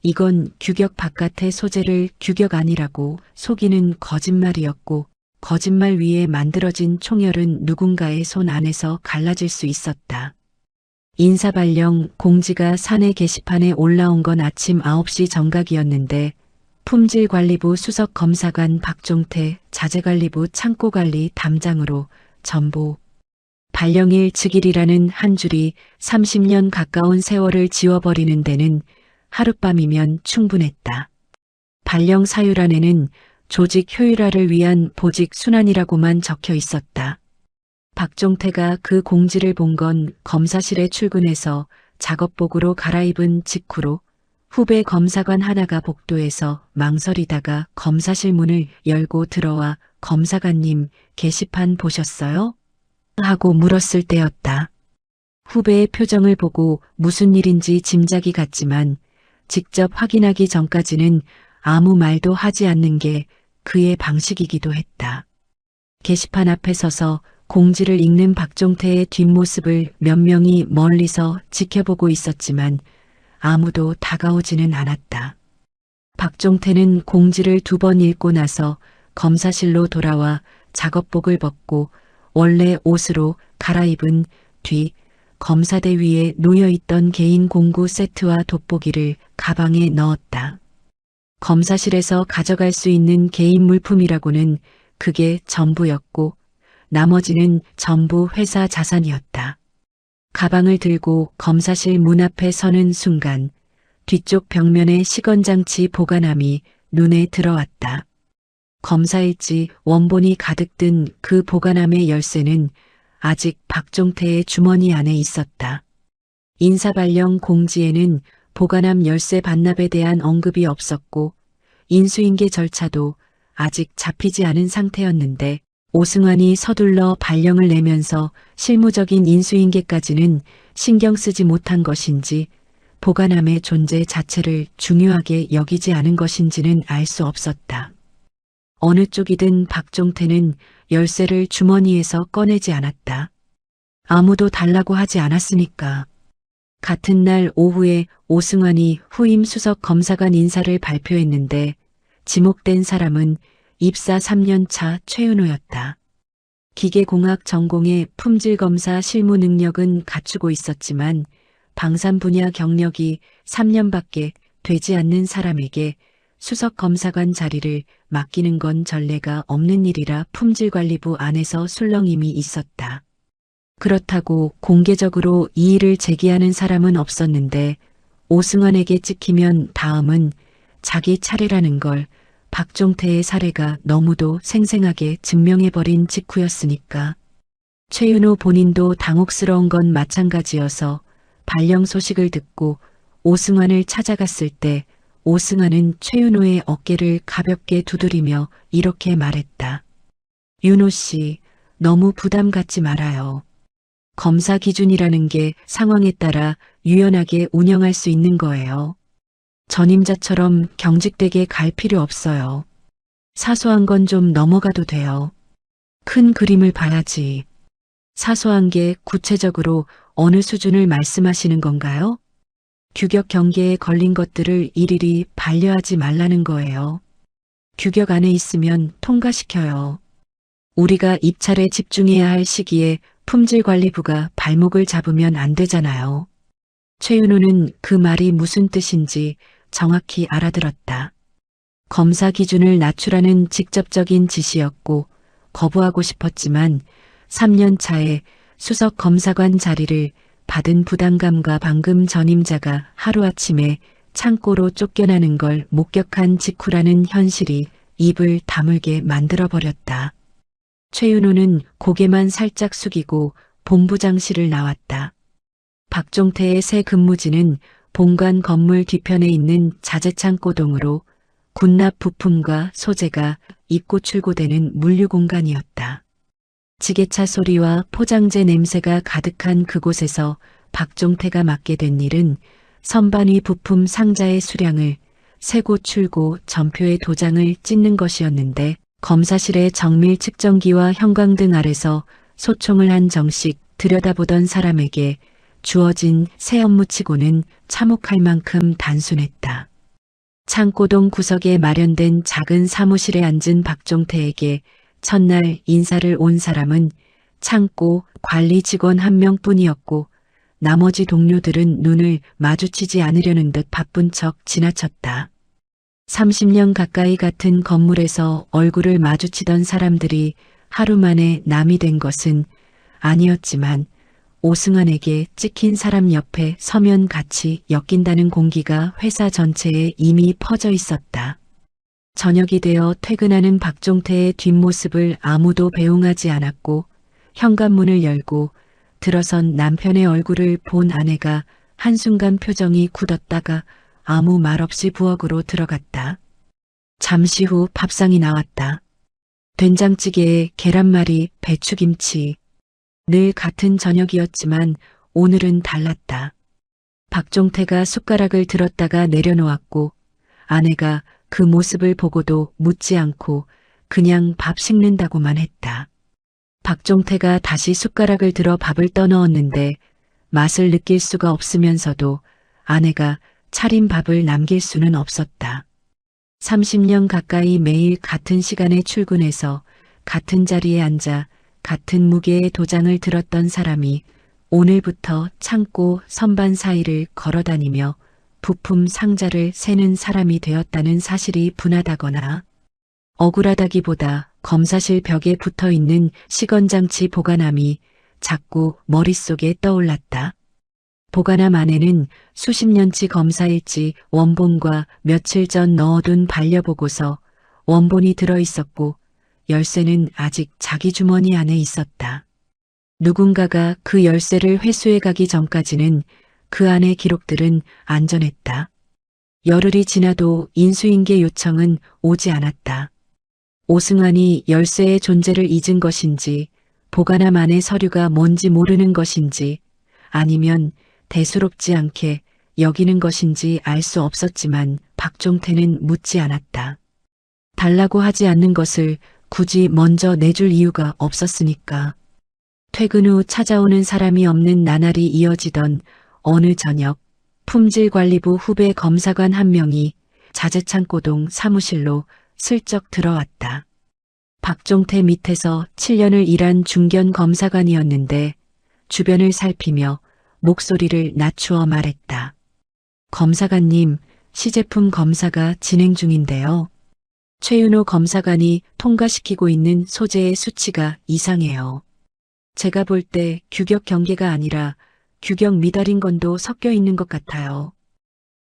이건 규격 바깥의 소재를 규격 아니라고 속이는 거짓말이었고 거짓말 위에 만들어진 총열은 누군가의 손 안에서 갈라질 수 있었다. 인사발령 공지가 사내 게시판에 올라온 건 아침 9시 정각이었는데 품질관리부 수석검사관 박종태 자재관리부 창고관리 담장으로 전보 발령일 즉일이라는 한 줄이 30년 가까운 세월을 지워버리는 데는 하룻밤이면 충분했다. 발령 사유란에는 조직 효율화를 위한 보직 순환이라고만 적혀 있었다. 박종태가 그 공지를 본 건 검사실에 출근해서 작업복으로 갈아입은 직후로 후배 검사관 하나가 복도에서 망설이다가 검사실 문을 열고 들어와 검사관님 게시판 보셨어요? 하고 물었을 때였다. 후배의 표정을 보고 무슨 일인지 짐작이 갔지만 직접 확인하기 전까지는 아무 말도 하지 않는 게 그의 방식이기도 했다. 게시판 앞에 서서 공지를 읽는 박종태의 뒷모습을 몇 명이 멀리서 지켜보고 있었지만 아무도 다가오지는 않았다. 박종태는 공지를 2번 읽고 나서 검사실로 돌아와 작업복을 벗고 원래 옷으로 갈아입은 뒤 검사대 위에 놓여있던 개인 공구 세트와 돋보기를 가방에 넣었다. 검사실에서 가져갈 수 있는 개인 물품이라고는 그게 전부였고 나머지는 전부 회사 자산이었다. 가방을 들고 검사실 문 앞에 서는 순간 뒤쪽 벽면에 시건장치 보관함이 눈에 들어왔다. 검사일지 원본이 가득 든 그 보관함의 열쇠는 아직 박종태의 주머니 안에 있었다. 인사발령 공지에는 보관함 열쇠 반납에 대한 언급이 없었고 인수인계 절차도 아직 잡히지 않은 상태였는데 오승환이 서둘러 발령을 내면서 실무적인 인수인계까지는 신경 쓰지 못한 것인지 보관함의 존재 자체를 중요하게 여기지 않은 것인지는 알 수 없었다. 어느 쪽이든 박종태는 열쇠를 주머니에서 꺼내지 않았다. 아무도 달라고 하지 않았으니까. 같은 날 오후에 오승환이 후임 수석 검사관 인사를 발표했는데 지목된 사람은 입사 3년차 최윤호였다. 기계공학 전공의 품질검사 실무 능력은 갖추고 있었지만 방산 분야 경력이 3년밖에 되지 않는 사람에게 수석 검사관 자리를 맡기는 건 전례가 없는 일이라 품질관리부 안에서 술렁임이 있었다. 그렇다고 공개적으로 이의를 제기하는 사람은 없었는데 오승환에게 찍히면 다음은 자기 차례라는 걸 박종태의 사례가 너무도 생생하게 증명해버린 직후였으니까. 최윤호 본인도 당혹스러운 건 마찬가지여서 발령 소식을 듣고 오승환을 찾아갔을 때 오승환은 최윤호의 어깨를 가볍게 두드리며 이렇게 말했다. 윤호 씨, 너무 부담 갖지 말아요. 검사 기준이라는 게 상황에 따라 유연하게 운영할 수 있는 거예요. 전임자처럼 경직되게 갈 필요 없어요. 사소한 건 좀 넘어가도 돼요. 큰 그림을 봐야지. 사소한 게 구체적으로 어느 수준을 말씀하시는 건가요? 규격 경계에 걸린 것들을 일일이 반려하지 말라는 거예요. 규격 안에 있으면 통과시켜요. 우리가 입찰에 집중해야 할 시기에 품질관리부가 발목을 잡으면 안 되잖아요. 최윤호는 그 말이 무슨 뜻인지 정확히 알아들었다. 검사 기준을 낮추라는 직접적인 지시였고 거부하고 싶었지만 3년 차에 수석 검사관 자리를 받은 부담감과 방금 전임자가 하루아침에 창고로 쫓겨나는 걸 목격한 직후라는 현실이 입을 다물게 만들어버렸다. 최윤호는 고개만 살짝 숙이고 본부장실을 나왔다. 박종태의 새 근무지는 본관 건물 뒤편에 있는 자재창고동으로 군납 부품과 소재가 입고 출고되는 물류 공간이었다. 지게차 소리와 포장재 냄새가 가득한 그곳에서 박종태가 맡게 된 일은 선반 위 부품 상자의 수량을 세고 출고 전표의 도장을 찍는 것이었는데 검사실의 정밀 측정기와 형광등 아래서 소총을 한 정씩 들여다보던 사람에게 주어진 새 업무치고는 참혹할 만큼 단순했다. 창고동 구석에 마련된 작은 사무실에 앉은 박종태에게 첫날 인사를 온 사람은 창고 관리 직원 한 명뿐이었고 나머지 동료들은 눈을 마주치지 않으려는 듯 바쁜 척 지나쳤다. 30년 가까이 같은 건물에서 얼굴을 마주치던 사람들이 하루 만에 남이 된 것은 아니었지만 오승환에게 찍힌 사람 옆에 서면 같이 엮인다는 공기가 회사 전체에 이미 퍼져 있었다. 저녁이 되어 퇴근하는 박종태의 뒷모습을 아무도 배웅하지 않았고 현관문을 열고 들어선 남편의 얼굴을 본 아내가 한순간 표정이 굳었다가 아무 말 없이 부엌으로 들어갔다. 잠시 후 밥상이 나왔다. 된장찌개에 계란말이, 배추김치. 늘 같은 저녁이었지만 오늘은 달랐다. 박종태가 숟가락을 들었다가 내려놓았고 아내가 그 모습을 보고도 묻지 않고 그냥 밥 식는다고만 했다. 박종태가 다시 숟가락을 들어 밥을 떠넣었는데 맛을 느낄 수가 없으면서도 아내가 차린 밥을 남길 수는 없었다. 30년 가까이 매일 같은 시간에 출근해서 같은 자리에 앉아 같은 무게의 도장을 들었던 사람이 오늘부터 창고 선반 사이를 걸어다니며 부품 상자를 세는 사람이 되었다는 사실이 분하다거나 억울하다기보다 검사실 벽에 붙어 있는 시건장치 보관함이 자꾸 머릿속에 떠올랐다. 보관함 안에는 수십 년치 검사일지 원본과 며칠 전 넣어둔 반려보고서, 원본이 들어있었고 열쇠는 아직 자기 주머니 안에 있었다. 누군가가 그 열쇠를 회수해 가기 전까지는 그 안의 기록들은 안전했다. 열흘이 지나도 인수인계 요청은 오지 않았다. 오승환이 열쇠의 존재를 잊은 것인지, 보관함 안의 서류가 뭔지 모르는 것인지, 아니면 대수롭지 않게 여기는 것인지 알 수 없었지만 박종태는 묻지 않았다. 달라고 하지 않는 것을 굳이 먼저 내줄 이유가 없었으니까. 퇴근 후 찾아오는 사람이 없는 나날이 이어지던 어느 저녁, 품질관리부 후배 검사관 한 명이 자재창고동 사무실로 슬쩍 들어왔다. 박종태 밑에서 7년을 일한 중견 검사관이었는데 주변을 살피며 목소리를 낮추어 말했다. 검사관님, 시제품 검사가 진행 중인데요. 최윤호 검사관이 통과시키고 있는 소재의 수치가 이상해요. 제가 볼 때 규격 경계가 아니라 규격 미달인 건도 섞여 있는 것 같아요.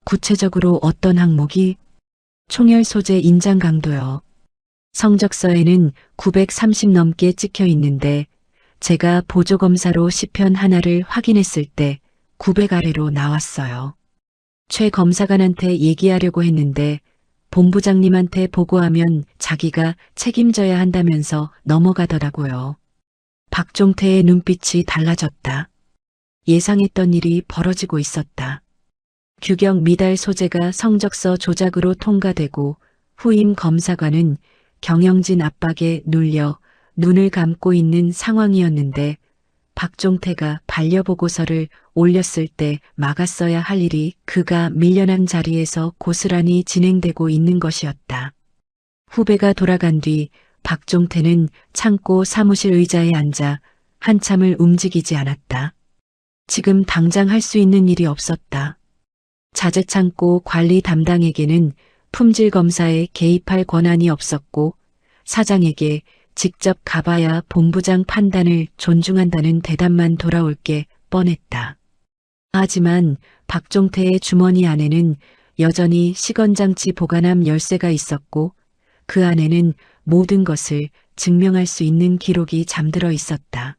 구체적으로 어떤 항목이? 총열 소재 인장 강도요. 성적서에는 930 넘게 찍혀 있는데 제가 보조검사로 시편 하나를 확인했을 때 900 아래로 나왔어요. 최 검사관한테 얘기하려고 했는데 본부장님한테 보고하면 자기가 책임져야 한다면서 넘어가더라고요. 박종태의 눈빛이 달라졌다. 예상했던 일이 벌어지고 있었다. 규격 미달 소재가 성적서 조작으로 통과되고 후임 검사관은 경영진 압박에 눌려 눈을 감고 있는 상황이었는데 박종태가 반려보고서를 올렸을 때 막았어야 할 일이 그가 밀려난 자리에서 고스란히 진행되고 있는 것이었다. 후배가 돌아간 뒤 박종태는 창고 사무실 의자에 앉아 한참을 움직이지 않았다. 지금 당장 할 수 있는 일이 없었다. 자재창고 관리 담당에게는 품질검사에 개입할 권한이 없었고 사장에게 직접 가봐야 본부장 판단을 존중한다는 대답만 돌아올 게 뻔했다. 하지만 박종태의 주머니 안에는 여전히 시건장치 보관함 열쇠가 있었고 그 안에는 모든 것을 증명할 수 있는 기록이 잠들어 있었다.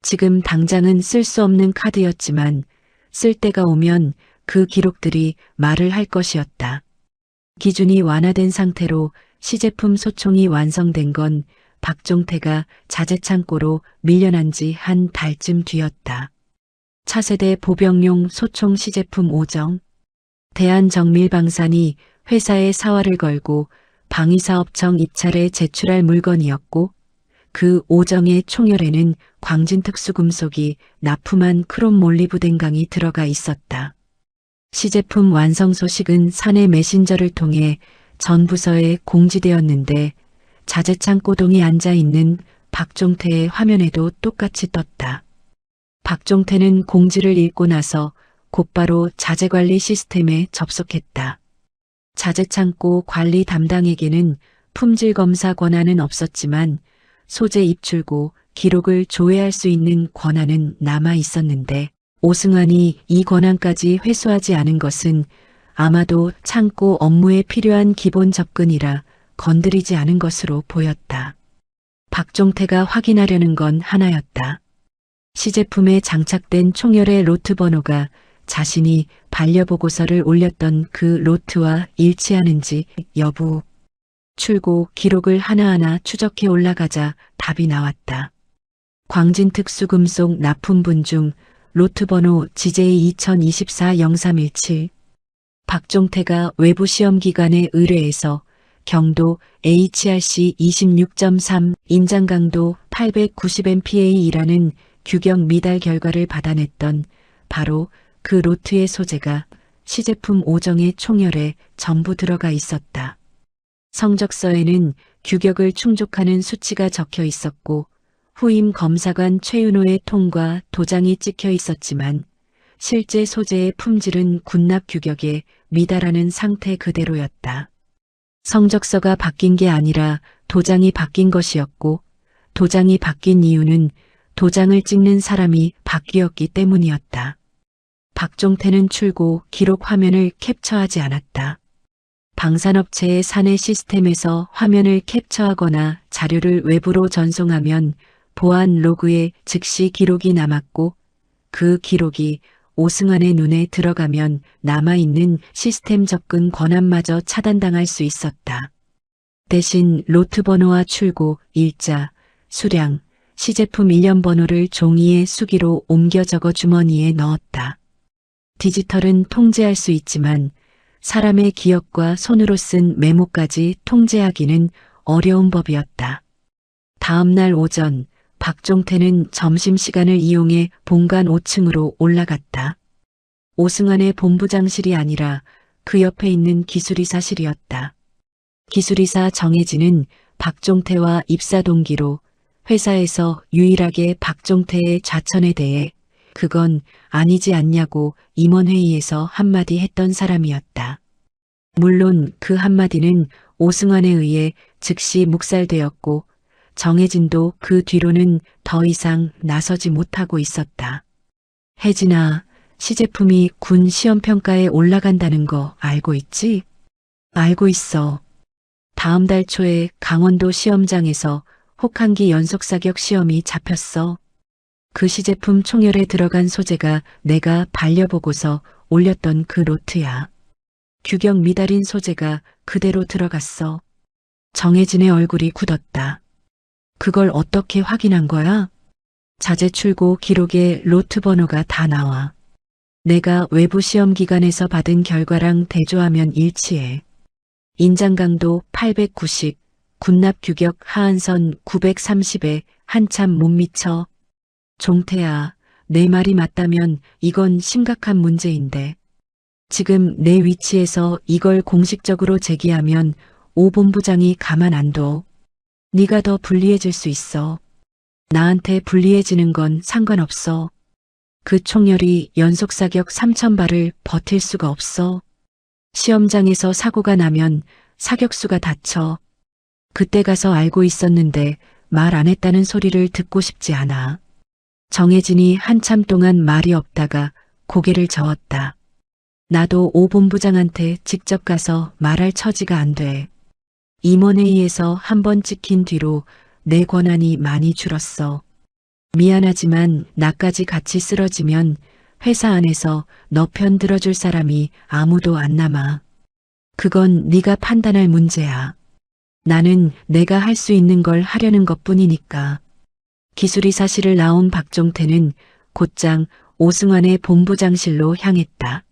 지금 당장은 쓸 수 없는 카드였지만 쓸 때가 오면 그 기록들이 말을 할 것이었다. 기준이 완화된 상태로 시제품 소총이 완성된 건 박종태가 자재창고로 밀려난 지 한 달쯤 뒤였다. 차세대 보병용 소총 시제품 5정. 대한정밀방산이 회사에 사활을 걸고 방위사업청 입찰에 제출할 물건이었고 그 5정의 총열에는 광진특수금속이 납품한 크롬 몰리브덴강이 들어가 있었다. 시제품 완성 소식은 사내 메신저를 통해 전 부서에 공지되었는데 자재창고동에 앉아있는 박종태의 화면에도 똑같이 떴다. 박종태는 공지를 읽고 나서 곧바로 자재관리 시스템에 접속했다. 자재창고 관리 담당에게는 품질검사 권한은 없었지만 소재 입출고 기록을 조회할 수 있는 권한은 남아 있었는데 오승환이 이 권한까지 회수하지 않은 것은 아마도 창고 업무에 필요한 기본 접근이라 건드리지 않은 것으로 보였다. 박종태가 확인하려는 건 하나였다. 시제품에 장착된 총열의 로트 번호가 자신이 반려보고서를 올렸던 그 로트와 일치하는지 여부. 출고 기록을 하나하나 추적해 올라가자 답이 나왔다. 광진특수금속 납품분 중 로트 번호 GJ 2024-0317. 박종태가 외부 시험 기관에 의뢰해서 경도 HRC 26.3 인장 강도 890MPa이라는 규격 미달 결과를 받아냈던 바로 그 로트의 소재가 시제품 5정의 총열에 전부 들어가 있었다. 성적서에는 규격을 충족하는 수치가 적혀 있었고 후임 검사관 최윤호의 통과 도장이 찍혀 있었지만 실제 소재의 품질은 군납 규격에 미달하는 상태 그대로였다. 성적서가 바뀐 게 아니라 도장이 바뀐 것이었고 도장이 바뀐 이유는 도장을 찍는 사람이 바뀌었기 때문이었다. 박종태는 출고 기록 화면을 캡처하지 않았다. 방산업체의 사내 시스템에서 화면을 캡처하거나 자료를 외부로 전송하면 보안 로그에 즉시 기록이 남았고 그 기록이 오승환의 눈에 들어가면 남아있는 시스템 접근 권한마저 차단당할 수 있었다. 대신 로트 번호와 출고, 일자, 수량, 시제품 일련 번호를 종이에 수기로 옮겨 적어 주머니에 넣었다. 디지털은 통제할 수 있지만 사람의 기억과 손으로 쓴 메모까지 통제하기는 어려운 법이었다. 다음 날 오전 박종태는 점심시간을 이용해 본관 5층으로 올라갔다. 오승환의 본부장실이 아니라 그 옆에 있는 기술이사실이었다. 기술이사 정혜진은 박종태와 입사 동기로 회사에서 유일하게 박종태의 좌천에 대해 그건 아니지 않냐고 임원회의에서 한마디 했던 사람이었다. 물론 그 한마디는 오승환에 의해 즉시 묵살되었고 정혜진도 그 뒤로는 더 이상 나서지 못하고 있었다. 혜진아, 시제품이 군 시험평가에 올라간다는 거 알고 있지? 알고 있어. 다음 달 초에 강원도 시험장에서 혹한기 연속 사격 시험이 잡혔어. 그 시제품 총열에 들어간 소재가 내가 반려보고서 올렸던 그 노트야. 규격 미달인 소재가 그대로 들어갔어. 정혜진의 얼굴이 굳었다. 그걸 어떻게 확인한 거야? 자재 출고 기록에 로트 번호가 다 나와. 내가 외부 시험 기관에서 받은 결과랑 대조하면 일치해. 인장 강도 890, 군납 규격 하한선 930에 한참 못 미쳐. 종태야, 내 말이 맞다면 이건 심각한 문제인데. 지금 내 위치에서 이걸 공식적으로 제기하면 오 본부장이 가만 안 둬. 네가 더 불리해질 수 있어. 나한테 불리해지는 건 상관없어. 그 총열이 연속 사격 3,000발을 버틸 수가 없어. 시험장에서 사고가 나면 사격수가 다쳐. 그때 가서 알고 있었는데 말 안 했다는 소리를 듣고 싶지 않아. 정혜진이 한참 동안 말이 없다가 고개를 저었다. 나도 오 본부장한테 직접 가서 말할 처지가 안 돼. 임원회의에서 한번 찍힌 뒤로 내 권한이 많이 줄었어. 미안하지만 나까지 같이 쓰러지면 회사 안에서 너 편 들어줄 사람이 아무도 안 남아. 그건 네가 판단할 문제야. 나는 내가 할 수 있는 걸 하려는 것뿐이니까. 기술이사실을 나온 박종태는 곧장 오승환의 본부장실로 향했다.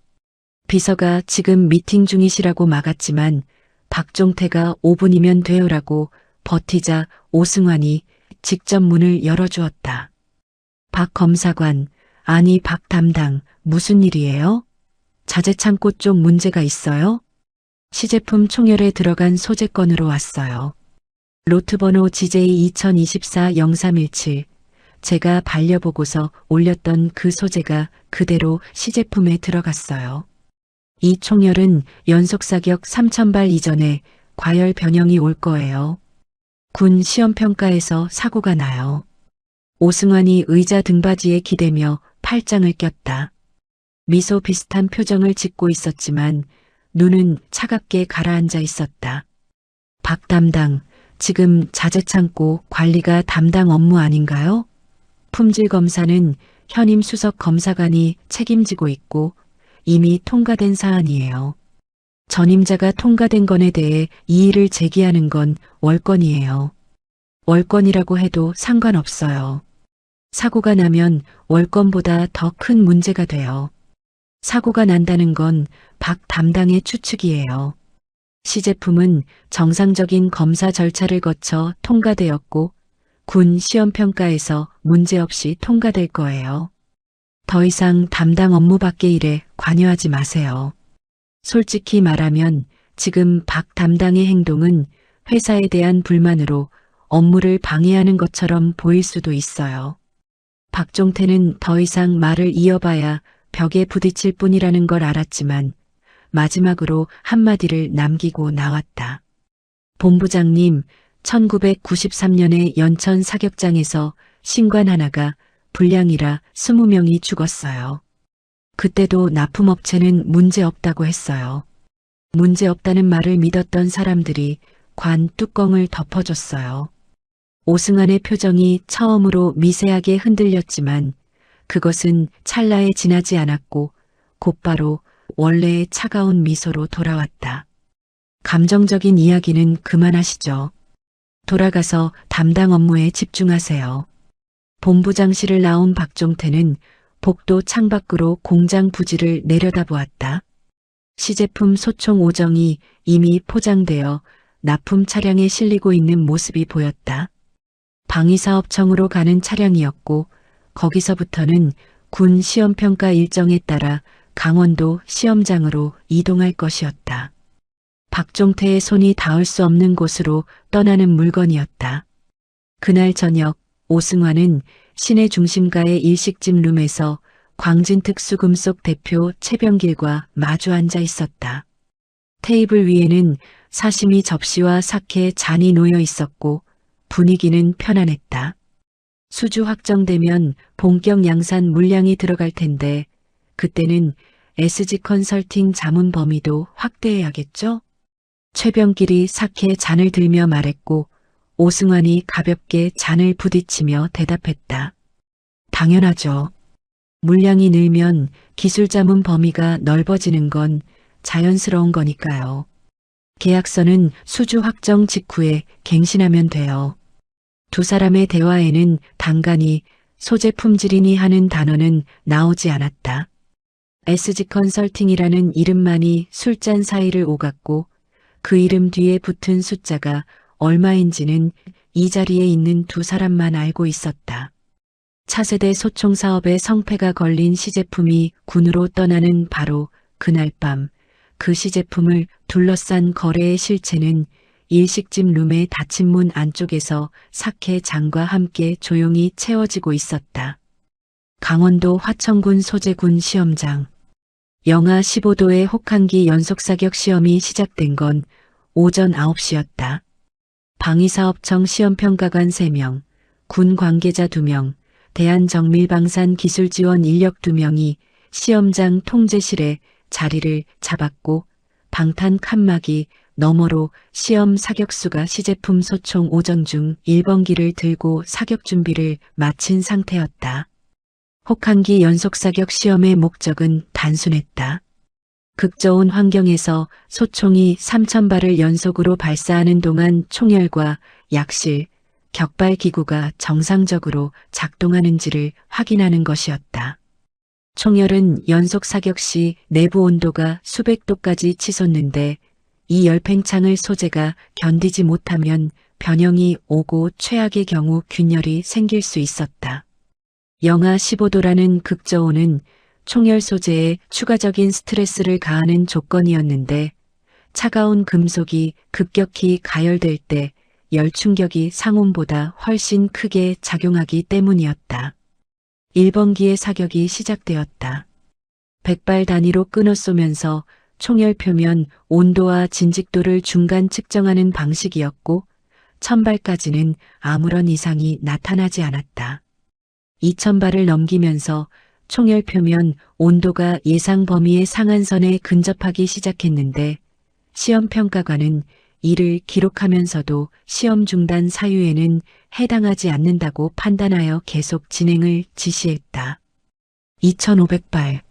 비서가 지금 미팅 중이시라고 막았지만 박종태가 5분이면 되오라고 버티자 오승환이 직접 문을 열어주었다. 박 검사관, 아니 박 담당, 무슨 일이에요? 자재 창고 쪽 문제가 있어요? 시제품 총열에 들어간 소재건으로 왔어요. 로트 번호 GJ2024-0317. 제가 반려보고서 올렸던 그 소재가 그대로 시제품에 들어갔어요. 이 총열은 연속 사격 3,000발 이전에 과열 변형이 올 거예요. 군 시험평가에서 사고가 나요. 오승환이 의자 등받이에 기대며 팔짱을 꼈다. 미소 비슷한 표정을 짓고 있었지만 눈은 차갑게 가라앉아 있었다. 박 담당, 지금 자재 창고 관리가 담당 업무 아닌가요? 품질 검사는 현임 수석 검사관이 책임지고 있고 이미 통과된 사안이에요. 전임자가 통과된 건에 대해 이의를 제기하는 건 월권이에요. 월권이라고 해도 상관없어요. 사고가 나면 월권보다 더 큰 문제가 돼요. 사고가 난다는 건 박 담당의 추측이에요. 시제품은 정상적인 검사 절차를 거쳐 통과되었고 군 시험평가에서 문제없이 통과될 거예요. 더 이상 담당 업무 밖의 일에 관여하지 마세요. 솔직히 말하면 지금 박 담당의 행동은 회사에 대한 불만으로 업무를 방해하는 것처럼 보일 수도 있어요. 박종태는 더 이상 말을 이어봐야 벽에 부딪힐 뿐이라는 걸 알았지만 마지막으로 한마디를 남기고 나왔다. 본부장님, 1993년에 연천 사격장에서 신관 하나가 불량이라 20명이 죽었어요. 그때도 납품업체는 문제없다고 했어요. 문제없다는 말을 믿었던 사람들이 관 뚜껑을 덮어줬어요. 오승환의 표정이 처음으로 미세하게 흔들렸지만 그것은 찰나에 지나지 않았고 곧바로 원래의 차가운 미소로 돌아왔다. 감정적인 이야기는 그만하시죠. 돌아가서 담당 업무에 집중하세요. 본부장실을 나온 박종태는 복도 창밖으로 공장 부지를 내려다보았다. 시제품 소총 5정이 이미 포장되어 납품 차량에 실리고 있는 모습이 보였다. 방위사업청으로 가는 차량이었고 거기서부터는 군 시험평가 일정에 따라 강원도 시험장으로 이동할 것이었다. 박종태의 손이 닿을 수 없는 곳으로 떠나는 물건이었다. 그날 저녁 오승환은 시내 중심가의 일식집 룸에서 광진특수금속 대표 최병길과 마주 앉아 있었다. 테이블 위에는 사시미 접시와 사케 잔이 놓여 있었고 분위기는 편안했다. 수주 확정되면 본격 양산 물량이 들어갈 텐데 그때는 SG컨설팅 자문 범위도 확대해야겠죠? 최병길이 사케 잔을 들며 말했고 오승환이 가볍게 잔을 부딪히며 대답했다. 당연하죠. 물량이 늘면 기술 자문 범위가 넓어지는 건 자연스러운 거니까요. 계약서는 수주 확정 직후에 갱신하면 돼요. 두 사람의 대화에는 단간이 소재 품질이니 하는 단어는 나오지 않았다. SG컨설팅이라는 이름만이 술잔 사이를 오갔고 그 이름 뒤에 붙은 숫자가 얼마인지는 이 자리에 있는 두 사람만 알고 있었다. 차세대 소총 사업의 성패가 걸린 시제품이 군으로 떠나는 바로 그날 밤 그 시제품을 둘러싼 거래의 실체는 일식집 룸의 닫힌 문 안쪽에서 사케 잔과 함께 조용히 채워지고 있었다. 강원도 화천군 소재군 시험장. 영하 15도의 혹한기 연속사격 시험이 시작된 건 오전 9시였다. 방위사업청 시험평가관 3명, 군 관계자 2명, 대한정밀방산 기술지원 인력 2명이 시험장 통제실에 자리를 잡았고 방탄 칸막이 너머로 시험 사격수가 시제품 소총 5정 중 1번기를 들고 사격 준비를 마친 상태였다. 혹한기 연속사격 시험의 목적은 단순했다. 극저온 환경에서 소총이 3,000발을 연속으로 발사하는 동안 총열과 약실, 격발 기구가 정상적으로 작동하는지를 확인하는 것이었다. 총열은 연속 사격 시 내부 온도가 수백 도까지 치솟는데 이 열팽창을 소재가 견디지 못하면 변형이 오고 최악의 경우 균열이 생길 수 있었다. 영하 15도라는 극저온은 총열 소재에 추가적인 스트레스를 가하는 조건이었는데 차가운 금속이 급격히 가열될 때 열 충격이 상온보다 훨씬 크게 작용하기 때문이었다. 1번기의 사격이 시작되었다. 100발 단위로 끊어 쏘면서 총열 표면 온도와 진직도를 중간 측정하는 방식이었고 1000발까지는 아무런 이상이 나타나지 않았다. 2000발을 넘기면서 총열 표면 온도가 예상 범위의 상한선에 근접하기 시작했는데 시험평가관은 이를 기록하면서도 시험 중단 사유에는 해당하지 않는다고 판단하여 계속 진행을 지시했다. 2500발.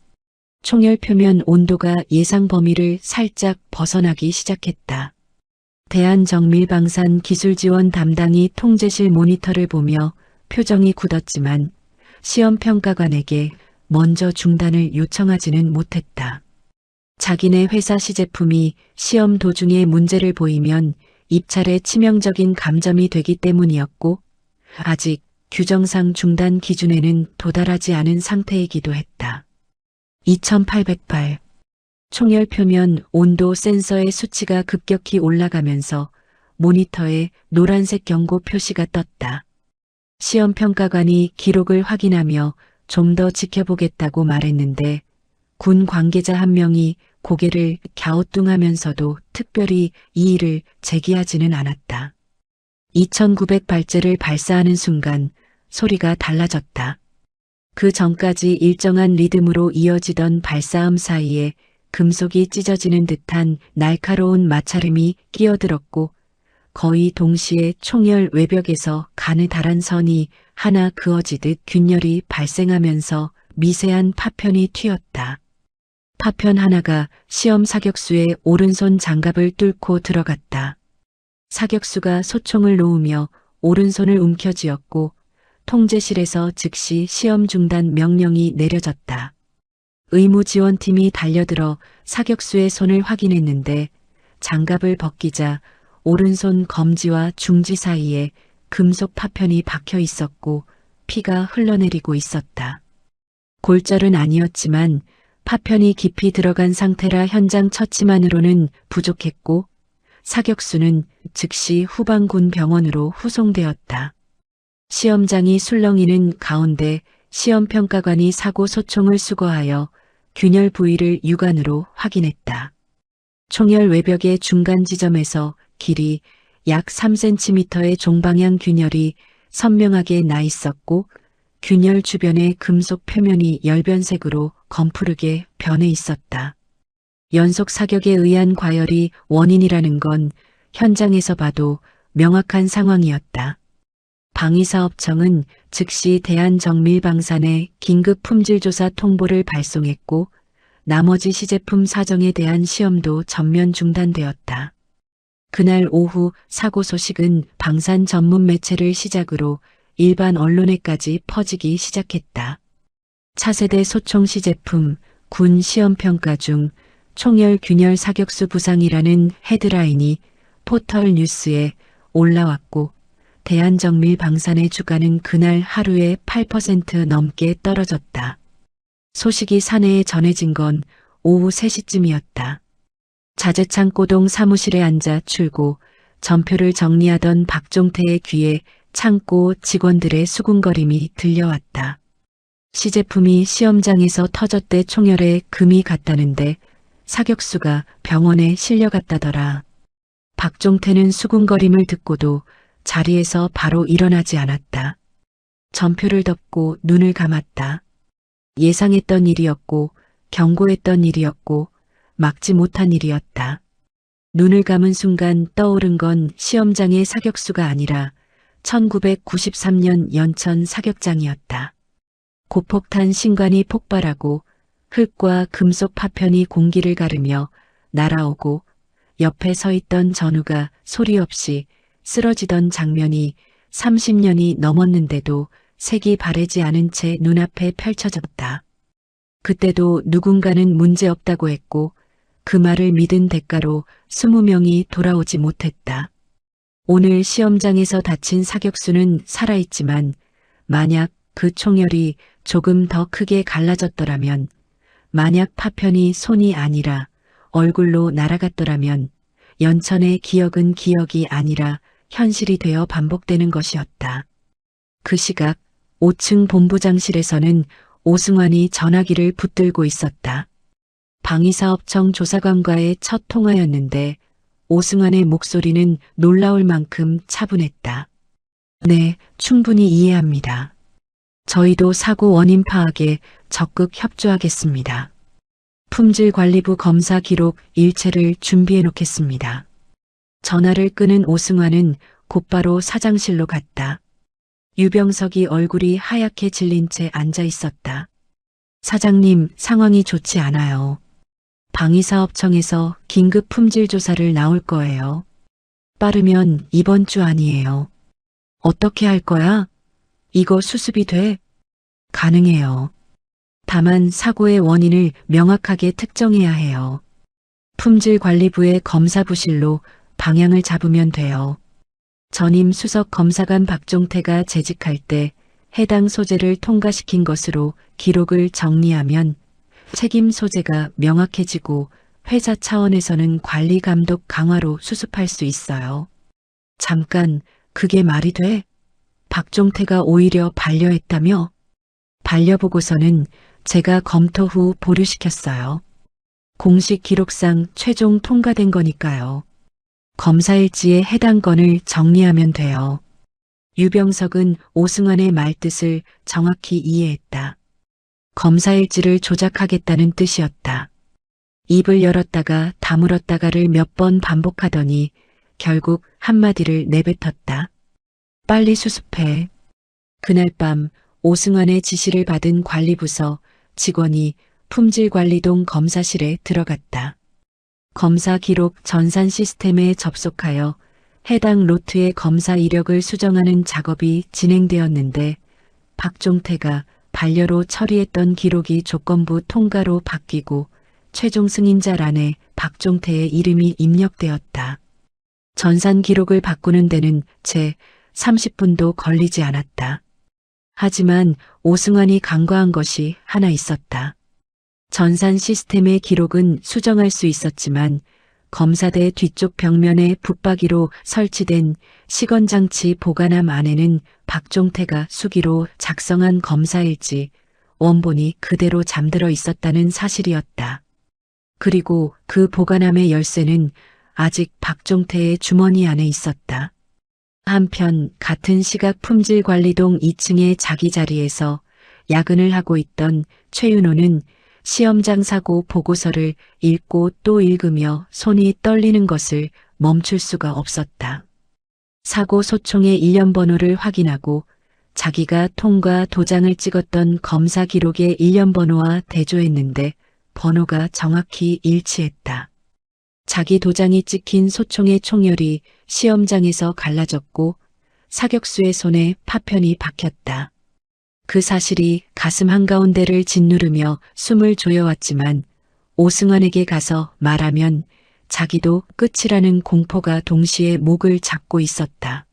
총열 표면 온도가 예상 범위를 살짝 벗어나기 시작했다. 대한정밀방산 기술지원 담당이 통제실 모니터를 보며 표정이 굳었지만 시험평가관에게 먼저 중단을 요청하지는 못했다. 자기네 회사 시제품이 시험 도중에 문제를 보이면 입찰에 치명적인 감점이 되기 때문이었고 아직 규정상 중단 기준에는 도달하지 않은 상태이기도 했다. 2808. 총열 표면 온도 센서의 수치가 급격히 올라가면서 모니터에 노란색 경고 표시가 떴다. 시험평가관이 기록을 확인하며 좀 더 지켜보겠다고 말했는데 군 관계자 한 명이 고개를 갸우뚱하면서도 특별히 이의를 제기하지는 않았다. 2900발째를 발사하는 순간 소리가 달라졌다. 그 전까지 일정한 리듬으로 이어지던 발사음 사이에 금속이 찢어지는 듯한 날카로운 마찰음이 끼어들었고 거의 동시에 총열 외벽에서 가느다란 선이 하나 그어지듯 균열이 발생하면서 미세한 파편이 튀었다. 파편 하나가 시험 사격수의 오른손 장갑을 뚫고 들어갔다. 사격수가 소총을 놓으며 오른손을 움켜쥐었고 통제실에서 즉시 시험 중단 명령이 내려졌다. 의무지원팀이 달려들어 사격수의 손을 확인했는데 장갑을 벗기자 오른손 검지와 중지 사이에 금속 파편이 박혀 있었고 피가 흘러내리고 있었다. 골절은 아니었지만 파편이 깊이 들어간 상태라 현장 처치만으로는 부족했고 사격수는 즉시 후방군 병원으로 후송되었다. 시험장이 술렁이는 가운데 시험평가관이 사고 소총을 수거하여 균열 부위를 육안으로 확인했다. 총열 외벽의 중간 지점에서 길이 약 3cm의 종방향 균열이 선명하게 나 있었고 균열 주변의 금속 표면이 열변색으로 검푸르게 변해 있었다. 연속 사격에 의한 과열이 원인이라는 건 현장에서 봐도 명확한 상황이었다. 방위사업청은 즉시 대한정밀방산에 긴급 품질조사 통보를 발송했고 나머지 시제품 사정에 대한 시험도 전면 중단되었다. 그날 오후 사고 소식은 방산 전문 매체를 시작으로 일반 언론에까지 퍼지기 시작했다. 차세대 소총 시제품 군 시험평가 중 총열 균열 사격수 부상이라는 헤드라인이 포털 뉴스에 올라왔고 대한정밀 방산의 주가는 그날 하루에 8% 넘게 떨어졌다. 소식이 사내에 전해진 건 오후 3시쯤이었다. 자재창고동 사무실에 앉아 출고, 전표를 정리하던 박종태의 귀에 창고 직원들의 수군거림이 들려왔다. 시제품이 시험장에서 터졌대 총열에 금이 갔다는데 사격수가 병원에 실려갔다더라. 박종태는 수군거림을 듣고도 자리에서 바로 일어나지 않았다. 전표를 덮고 눈을 감았다. 예상했던 일이었고 경고했던 일이었고 막지 못한 일이었다. 눈을 감은 순간 떠오른 건 시험장의 사격수가 아니라 1993년 연천 사격장이었다. 고폭탄 신관이 폭발하고 흙과 금속 파편이 공기를 가르며 날아오고 옆에 서 있던 전우가 소리 없이 쓰러지던 장면이 30년이 넘었는데도 색이 바래지 않은 채 눈앞에 펼쳐졌다. 그때도 누군가는 문제없다고 했고 그 말을 믿은 대가로 20명이 돌아오지 못했다. 오늘 시험장에서 다친 사격수는 살아있지만 만약 그 총열이 조금 더 크게 갈라졌더라면, 만약 파편이 손이 아니라 얼굴로 날아갔더라면 연천의 기억은 기억이 아니라 현실이 되어 반복되는 것이었다. 그 시각 5층 본부장실에서는 오승환이 전화기를 붙들고 있었다. 방위사업청 조사관과의 첫 통화였는데 오승환의 목소리는 놀라울 만큼 차분했다. 네, 충분히 이해합니다. 저희도 사고 원인 파악에 적극 협조하겠습니다. 품질관리부 검사 기록 일체를 준비해 놓겠습니다. 전화를 끄는 오승환은 곧바로 사장실로 갔다. 유병석이 얼굴이 하얗게 질린 채 앉아 있었다. 사장님, 상황이 좋지 않아요. 방위사업청에서 긴급 품질 조사를 나올 거예요. 빠르면 이번 주 아니에요. 어떻게 할 거야? 이거 수습이 돼? 가능해요. 다만 사고의 원인을 명확하게 특정해야 해요. 품질관리부의 검사부실로 방향을 잡으면 돼요. 전임 수석 검사관 박종태가 재직할 때 해당 소재를 통과시킨 것으로 기록을 정리하면 책임 소재가 명확해지고 회사 차원에서는 관리 감독 강화로 수습할 수 있어요. 잠깐, 그게 말이 돼? 박종태가 오히려 반려했다며? 반려보고서는 제가 검토 후 보류시켰어요. 공식 기록상 최종 통과된 거니까요. 검사일지에 해당 건을 정리하면 돼요. 유병석은 오승환의 말뜻을 정확히 이해했다. 검사일지를 조작하겠다는 뜻이었다. 입을 열었다가 다물었다가를 몇 번 반복하더니 결국 한마디를 내뱉었다. 빨리 수습해. 그날 밤 오승환의 지시를 받은 관리부서 직원이 품질관리동 검사실에 들어갔다. 검사 기록 전산 시스템에 접속하여 해당 로트의 검사 이력을 수정하는 작업이 진행되었는데 박종태가 반려로 처리했던 기록이 조건부 통과로 바뀌고 최종 승인자란에 박종태의 이름이 입력되었다. 전산 기록을 바꾸는 데는 채 30분도 걸리지 않았다. 하지만 오승환이 간과한 것이 하나 있었다. 전산 시스템의 기록은 수정할 수 있었지만 검사대 뒤쪽 벽면에 붙박이로 설치된 시건장치 보관함 안에는 박종태가 수기로 작성한 검사일지 원본이 그대로 잠들어 있었다는 사실이었다. 그리고 그 보관함의 열쇠는 아직 박종태의 주머니 안에 있었다. 한편 같은 시각 품질관리동 2층의 자기 자리에서 야근을 하고 있던 최윤호는 시험장 사고 보고서를 읽고 또 읽으며 손이 떨리는 것을 멈출 수가 없었다. 사고 소총의 일련 번호를 확인하고 자기가 통과 도장을 찍었던 검사 기록의 일련 번호와 대조했는데 번호가 정확히 일치했다. 자기 도장이 찍힌 소총의 총열이 시험장에서 갈라졌고 사격수의 손에 파편이 박혔다. 그 사실이 가슴 한가운데를 짓누르며 숨을 조여왔지만 오승환에게 가서 말하면 자기도 끝이라는 공포가 동시에 목을 잡고 있었다.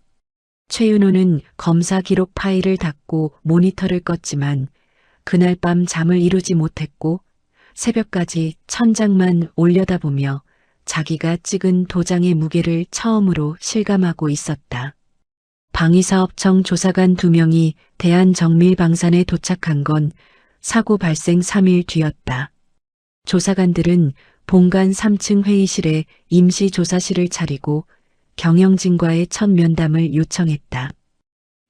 최윤호는 검사 기록 파일을 닫고 모니터를 껐지만 그날 밤 잠을 이루지 못했고 새벽까지 천장만 올려다보며 자기가 찍은 도장의 무게를 처음으로 실감하고 있었다. 방위사업청 조사관 2명이 대한정밀방산에 도착한 건 사고 발생 3일 뒤였다. 조사관들은 본관 3층 회의실에 임시조사실을 차리고 경영진과의 첫 면담을 요청했다.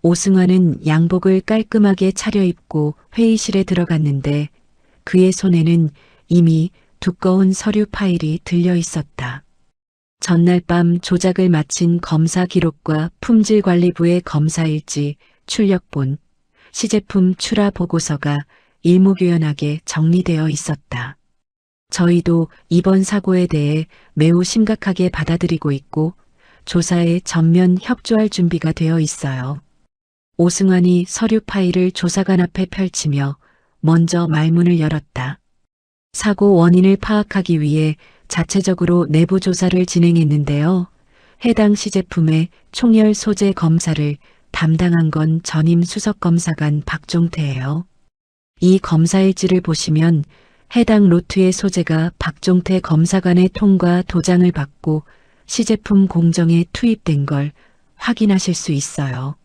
오승환은 양복을 깔끔하게 차려입고 회의실에 들어갔는데 그의 손에는 이미 두꺼운 서류 파일이 들려 있었다. 전날 밤 조작을 마친 검사 기록과 품질관리부의 검사일지, 출력본, 시제품 출하 보고서가 일목요연하게 정리되어 있었다. 저희도 이번 사고에 대해 매우 심각하게 받아들이고 있고 조사에 전면 협조할 준비가 되어 있어요. 오승환이 서류 파일을 조사관 앞에 펼치며 먼저 말문을 열었다. 사고 원인을 파악하기 위해 자체적으로 내부 조사를 진행했는데요. 해당 시제품의 총열 소재 검사를 담당한 건 전임 수석검사관 박종태예요. 이 검사일지를 보시면 해당 로트의 소재가 박종태 검사관의 통과 도장을 받고 시제품 공정에 투입된 걸 확인하실 수 있어요.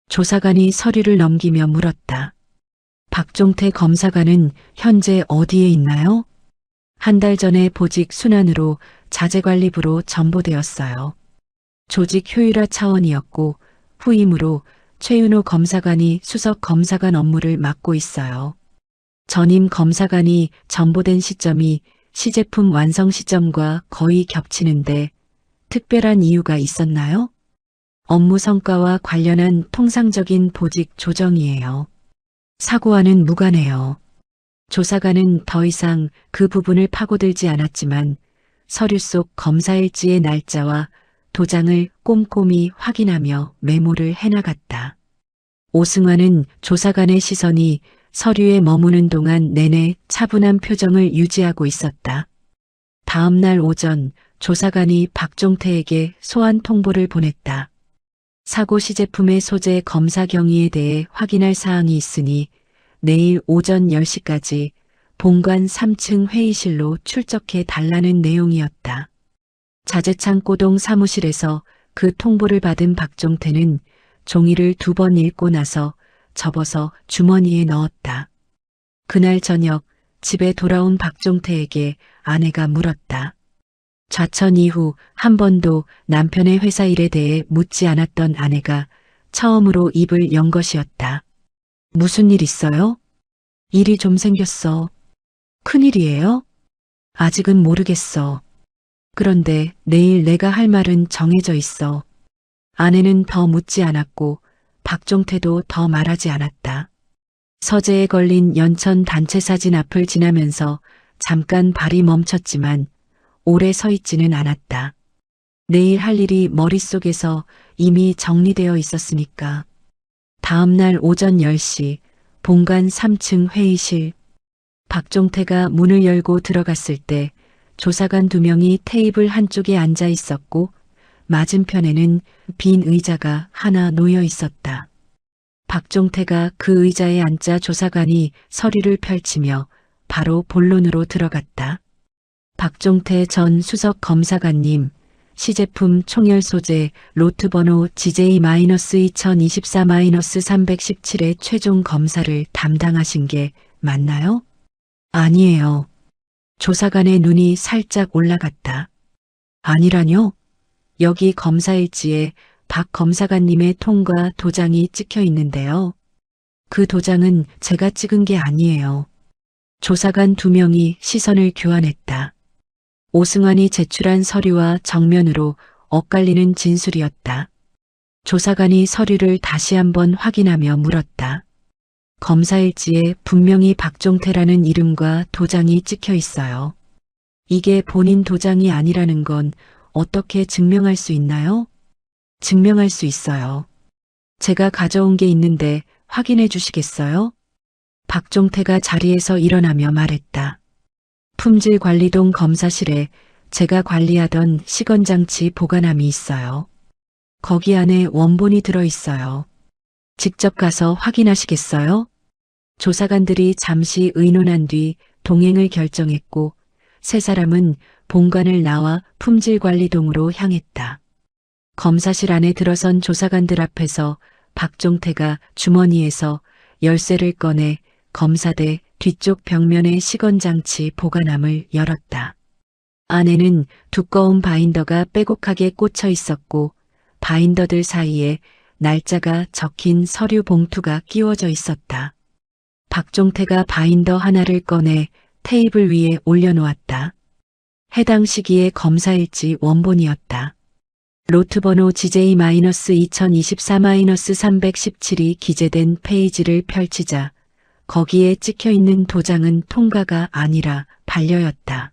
조사관이 서류를 넘기며 물었다. 박종태 검사관은 현재 어디에 있나요? 한 달 전에 보직 순환으로 자재관리부로 전보되었어요. 조직 효율화 차원이었고 후임으로 최윤호 검사관이 수석 검사관 업무를 맡고 있어요. 전임 검사관이 전보된 시점이 시제품 완성 시점과 거의 겹치는데 특별한 이유가 있었나요? 업무 성과와 관련한 통상적인 보직 조정이에요. 사고와는 무관해요. 조사관은 더 이상 그 부분을 파고들지 않았지만 서류 속 검사일지의 날짜와 도장을 꼼꼼히 확인하며 메모를 해나갔다. 오승환은 조사관의 시선이 서류에 머무는 동안 내내 차분한 표정을 유지하고 있었다. 다음 날 오전 조사관이 박종태에게 소환 통보를 보냈다. 사고 시제품의 소재 검사 경위에 대해 확인할 사항이 있으니 내일 오전 10시까지 본관 3층 회의실로 출석해 달라는 내용이었다. 자재창고동 사무실에서 그 통보를 받은 박종태는 종이를 2번 읽고 나서 접어서 주머니에 넣었다. 그날 저녁 집에 돌아온 박종태에게 아내가 물었다. 좌천 이후 한 번도 남편의 회사 일에 대해 묻지 않았던 아내가 처음으로 입을 연 것이었다. 무슨 일 있어요? 일이 좀 생겼어. 큰일이에요? 아직은 모르겠어. 그런데 내일 내가 할 말은 정해져 있어. 아내는 더 묻지 않았고 박종태도 더 말하지 않았다. 서재에 걸린 연천 단체 사진 앞을 지나면서 잠깐 발이 멈췄지만 오래 서 있지는 않았다. 내일 할 일이 머릿속에서 이미 정리되어 있었으니까. 다음 날 오전 10시 본관 3층 회의실. 박종태가 문을 열고 들어갔을 때 조사관 2명이 테이블 한쪽에 앉아 있었고 맞은편에는 빈 의자가 하나 놓여 있었다. 박종태가 그 의자에 앉자 조사관이 서류를 펼치며 바로 본론으로 들어갔다. 박종태 전 수석 검사관님, 시제품 총열 소재 로트 번호 GJ-2024-317의 최종 검사를 담당하신 게 맞나요? 아니에요. 조사관의 눈이 살짝 올라갔다. 아니라뇨? 여기 검사일지에 박 검사관님의 통과 도장이 찍혀 있는데요. 그 도장은 제가 찍은 게 아니에요. 조사관 2명이 시선을 교환했다. 오승환이 제출한 서류와 정면으로 엇갈리는 진술이었다. 조사관이 서류를 다시 한번 확인하며 물었다. 검사일지에 분명히 박종태라는 이름과 도장이 찍혀 있어요. 이게 본인 도장이 아니라는 건 어떻게 증명할 수 있나요? 증명할 수 있어요. 제가 가져온 게 있는데 확인해 주시겠어요? 박종태가 자리에서 일어나며 말했다. 품질관리동 검사실에 제가 관리하던 시건장치 보관함이 있어요. 거기 안에 원본이 들어있어요. 직접 가서 확인하시겠어요? 조사관들이 잠시 의논한 뒤 동행을 결정했고 세 사람은 본관을 나와 품질관리동으로 향했다. 검사실 안에 들어선 조사관들 앞에서 박종태가 주머니에서 열쇠를 꺼내 검사대 뒤쪽 벽면의 시건장치 보관함을 열었다. 안에는 두꺼운 바인더가 빼곡하게 꽂혀 있었고 바인더들 사이에 날짜가 적힌 서류 봉투가 끼워져 있었다. 박종태가 바인더 하나를 꺼내 테이블 위에 올려놓았다. 해당 시기의 검사일지 원본이었다. 로트 번호 GJ-2024-317이 기재된 페이지를 펼치자 거기에 찍혀있는 도장은 통과가 아니라 반려였다.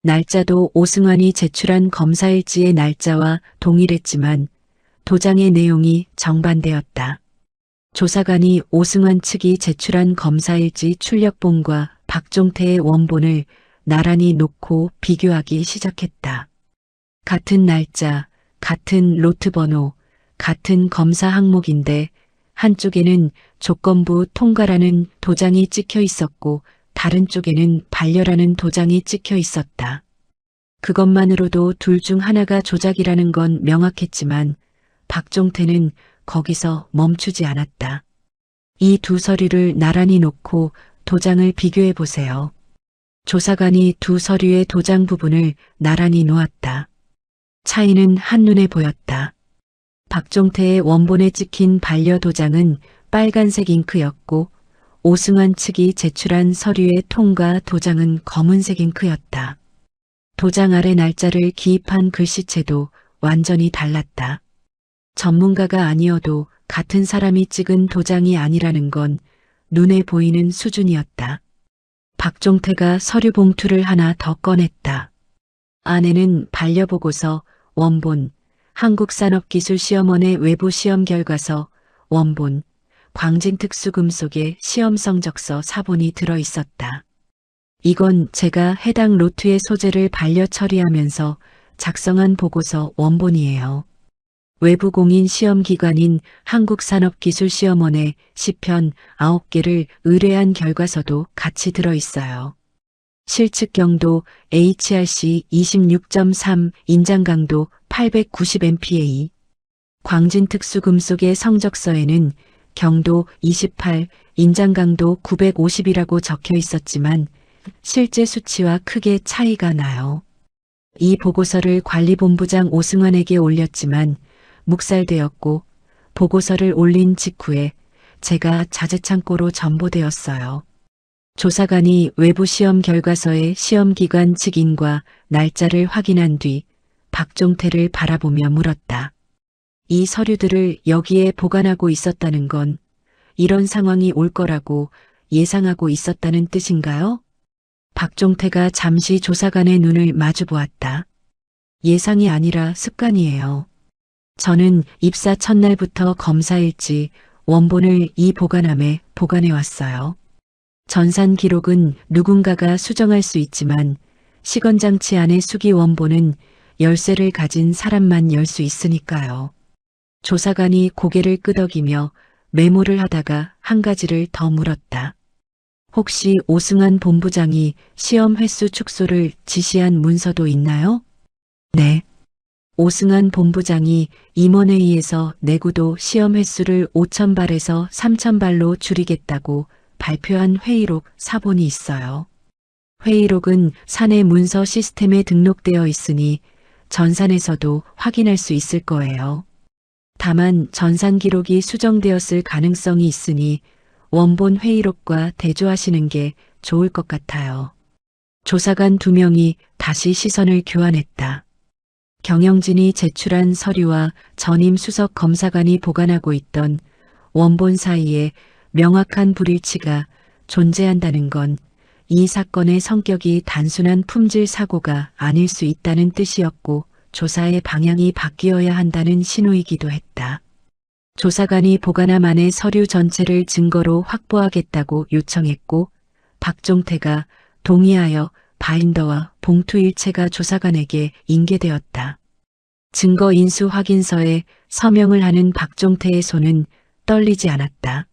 날짜도 오승환이 제출한 검사일지의 날짜와 동일했지만 도장의 내용이 정반대였다. 조사관이 오승환 측이 제출한 검사일지 출력본과 박종태의 원본을 나란히 놓고 비교하기 시작했다. 같은 날짜, 같은 로트 번호, 같은 검사 항목인데 한쪽에는 조건부 통과라는 도장이 찍혀 있었고 다른 쪽에는 반려라는 도장이 찍혀 있었다. 그것만으로도 둘 중 하나가 조작이라는 건 명확했지만 박종태는 거기서 멈추지 않았다. 이 두 서류를 나란히 놓고 도장을 비교해 보세요. 조사관이 두 서류의 도장 부분을 나란히 놓았다. 차이는 한눈에 보였다. 박종태의 원본에 찍힌 반려 도장은 빨간색 잉크였고 오승환 측이 제출한 서류의 통과 도장은 검은색 잉크였다. 도장 아래 날짜를 기입한 글씨체도 완전히 달랐다. 전문가가 아니어도 같은 사람이 찍은 도장이 아니라는 건 눈에 보이는 수준이었다. 박종태가 서류 봉투를 하나 더 꺼냈다. 안에는 반려보고서, 원본, 한국산업기술시험원의 외부 시험 결과서, 원본, 광진특수금속의 시험 성적서 4본이 들어있었다. 이건 제가 해당 로트의 소재를 반려 처리하면서 작성한 보고서 원본이에요. 외부 공인 시험기관인 한국산업기술시험원에 시편 9개를 의뢰한 결과서도 같이 들어있어요. 실측 경도 HRC 26.3, 인장 강도 890MPa. 광진 특수금속의 성적서에는 경도 28, 인장 강도 950이라고 적혀 있었지만 실제 수치와 크게 차이가 나요. 이 보고서를 관리본부장 오승환에게 올렸지만 묵살되었고 보고서를 올린 직후에 제가 자재창고로 전보되었어요. 조사관이 외부 시험 결과서의 시험기관 직인과 날짜를 확인한 뒤 박종태를 바라보며 물었다. 이 서류들을 여기에 보관하고 있었다는 건 이런 상황이 올 거라고 예상하고 있었다는 뜻인가요? 박종태가 잠시 조사관의 눈을 마주 보았다. 예상이 아니라 습관이에요. 저는 입사 첫날부터 검사일지 원본을 이 보관함에 보관해 왔어요. 전산 기록은 누군가가 수정할 수 있지만 시건장치 안의 수기 원본은 열쇠를 가진 사람만 열 수 있으니까요. 조사관이 고개를 끄덕이며 메모를 하다가 한 가지를 더 물었다. 혹시 오승환 본부장이 시험 횟수 축소를 지시한 문서도 있나요? 네. 오승환 본부장이 임원회의에서 내구도 시험 횟수를 5,000발에서 3,000발로 줄이겠다고 발표한 회의록 사본이 있어요. 회의록은 사내 문서 시스템에 등록되어 있으니 전산에서도 확인할 수 있을 거예요. 다만 전산 기록이 수정되었을 가능성이 있으니 원본 회의록과 대조하시는 게 좋을 것 같아요. 조사관 2명이 다시 시선을 교환했다. 경영진이 제출한 서류와 전임 수석 검사관이 보관하고 있던 원본 사이에 명확한 불일치가 존재한다는 건 이 사건의 성격이 단순한 품질 사고가 아닐 수 있다는 뜻이었고 조사의 방향이 바뀌어야 한다는 신호이기도 했다. 조사관이 보관함 안의 서류 전체를 증거로 확보하겠다고 요청했고 박종태가 동의하여 바인더와 봉투 일체가 조사관에게 인계되었다. 증거 인수 확인서에 서명을 하는 박종태의 손은 떨리지 않았다.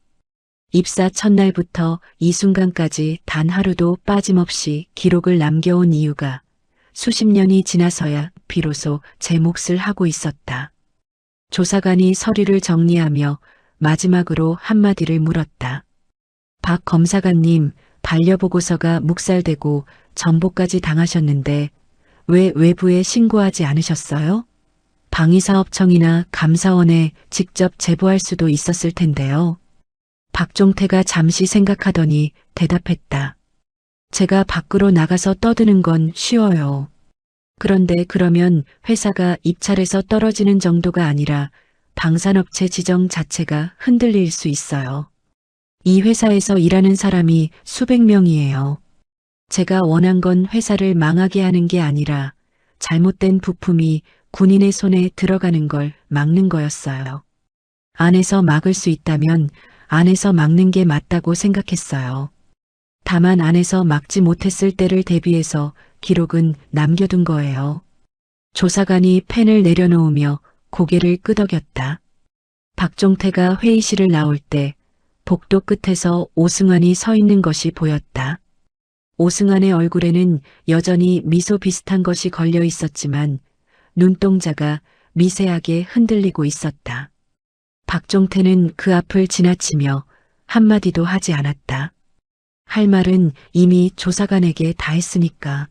입사 첫날부터 이 순간까지 단 하루도 빠짐없이 기록을 남겨온 이유가 수십 년이 지나서야 비로소 제 몫을 하고 있었다. 조사관이 서류를 정리하며 마지막으로 한마디를 물었다. 박 검사관님, 반려보고서가 묵살되고 전보까지 당하셨는데 왜 외부에 신고하지 않으셨어요? 방위사업청이나 감사원에 직접 제보할 수도 있었을 텐데요. 박종태가 잠시 생각하더니 대답했다. 제가 밖으로 나가서 떠드는 건 쉬워요. 그런데 그러면 회사가 입찰에서 떨어지는 정도가 아니라 방산업체 지정 자체가 흔들릴 수 있어요. 이 회사에서 일하는 사람이 수백 명이에요. 제가 원한 건 회사를 망하게 하는 게 아니라 잘못된 부품이 군인의 손에 들어가는 걸 막는 거였어요. 안에서 막을 수 있다면 안에서 막는 게 맞다고 생각했어요. 다만 안에서 막지 못했을 때를 대비해서 기록은 남겨둔 거예요. 조사관이 펜을 내려놓으며 고개를 끄덕였다. 박종태가 회의실을 나올 때 복도 끝에서 오승환이 서 있는 것이 보였다. 오승환의 얼굴에는 여전히 미소 비슷한 것이 걸려 있었지만 눈동자가 미세하게 흔들리고 있었다. 박종태는 그 앞을 지나치며 한마디도 하지 않았다. 할 말은 이미 조사관에게 다 했으니까.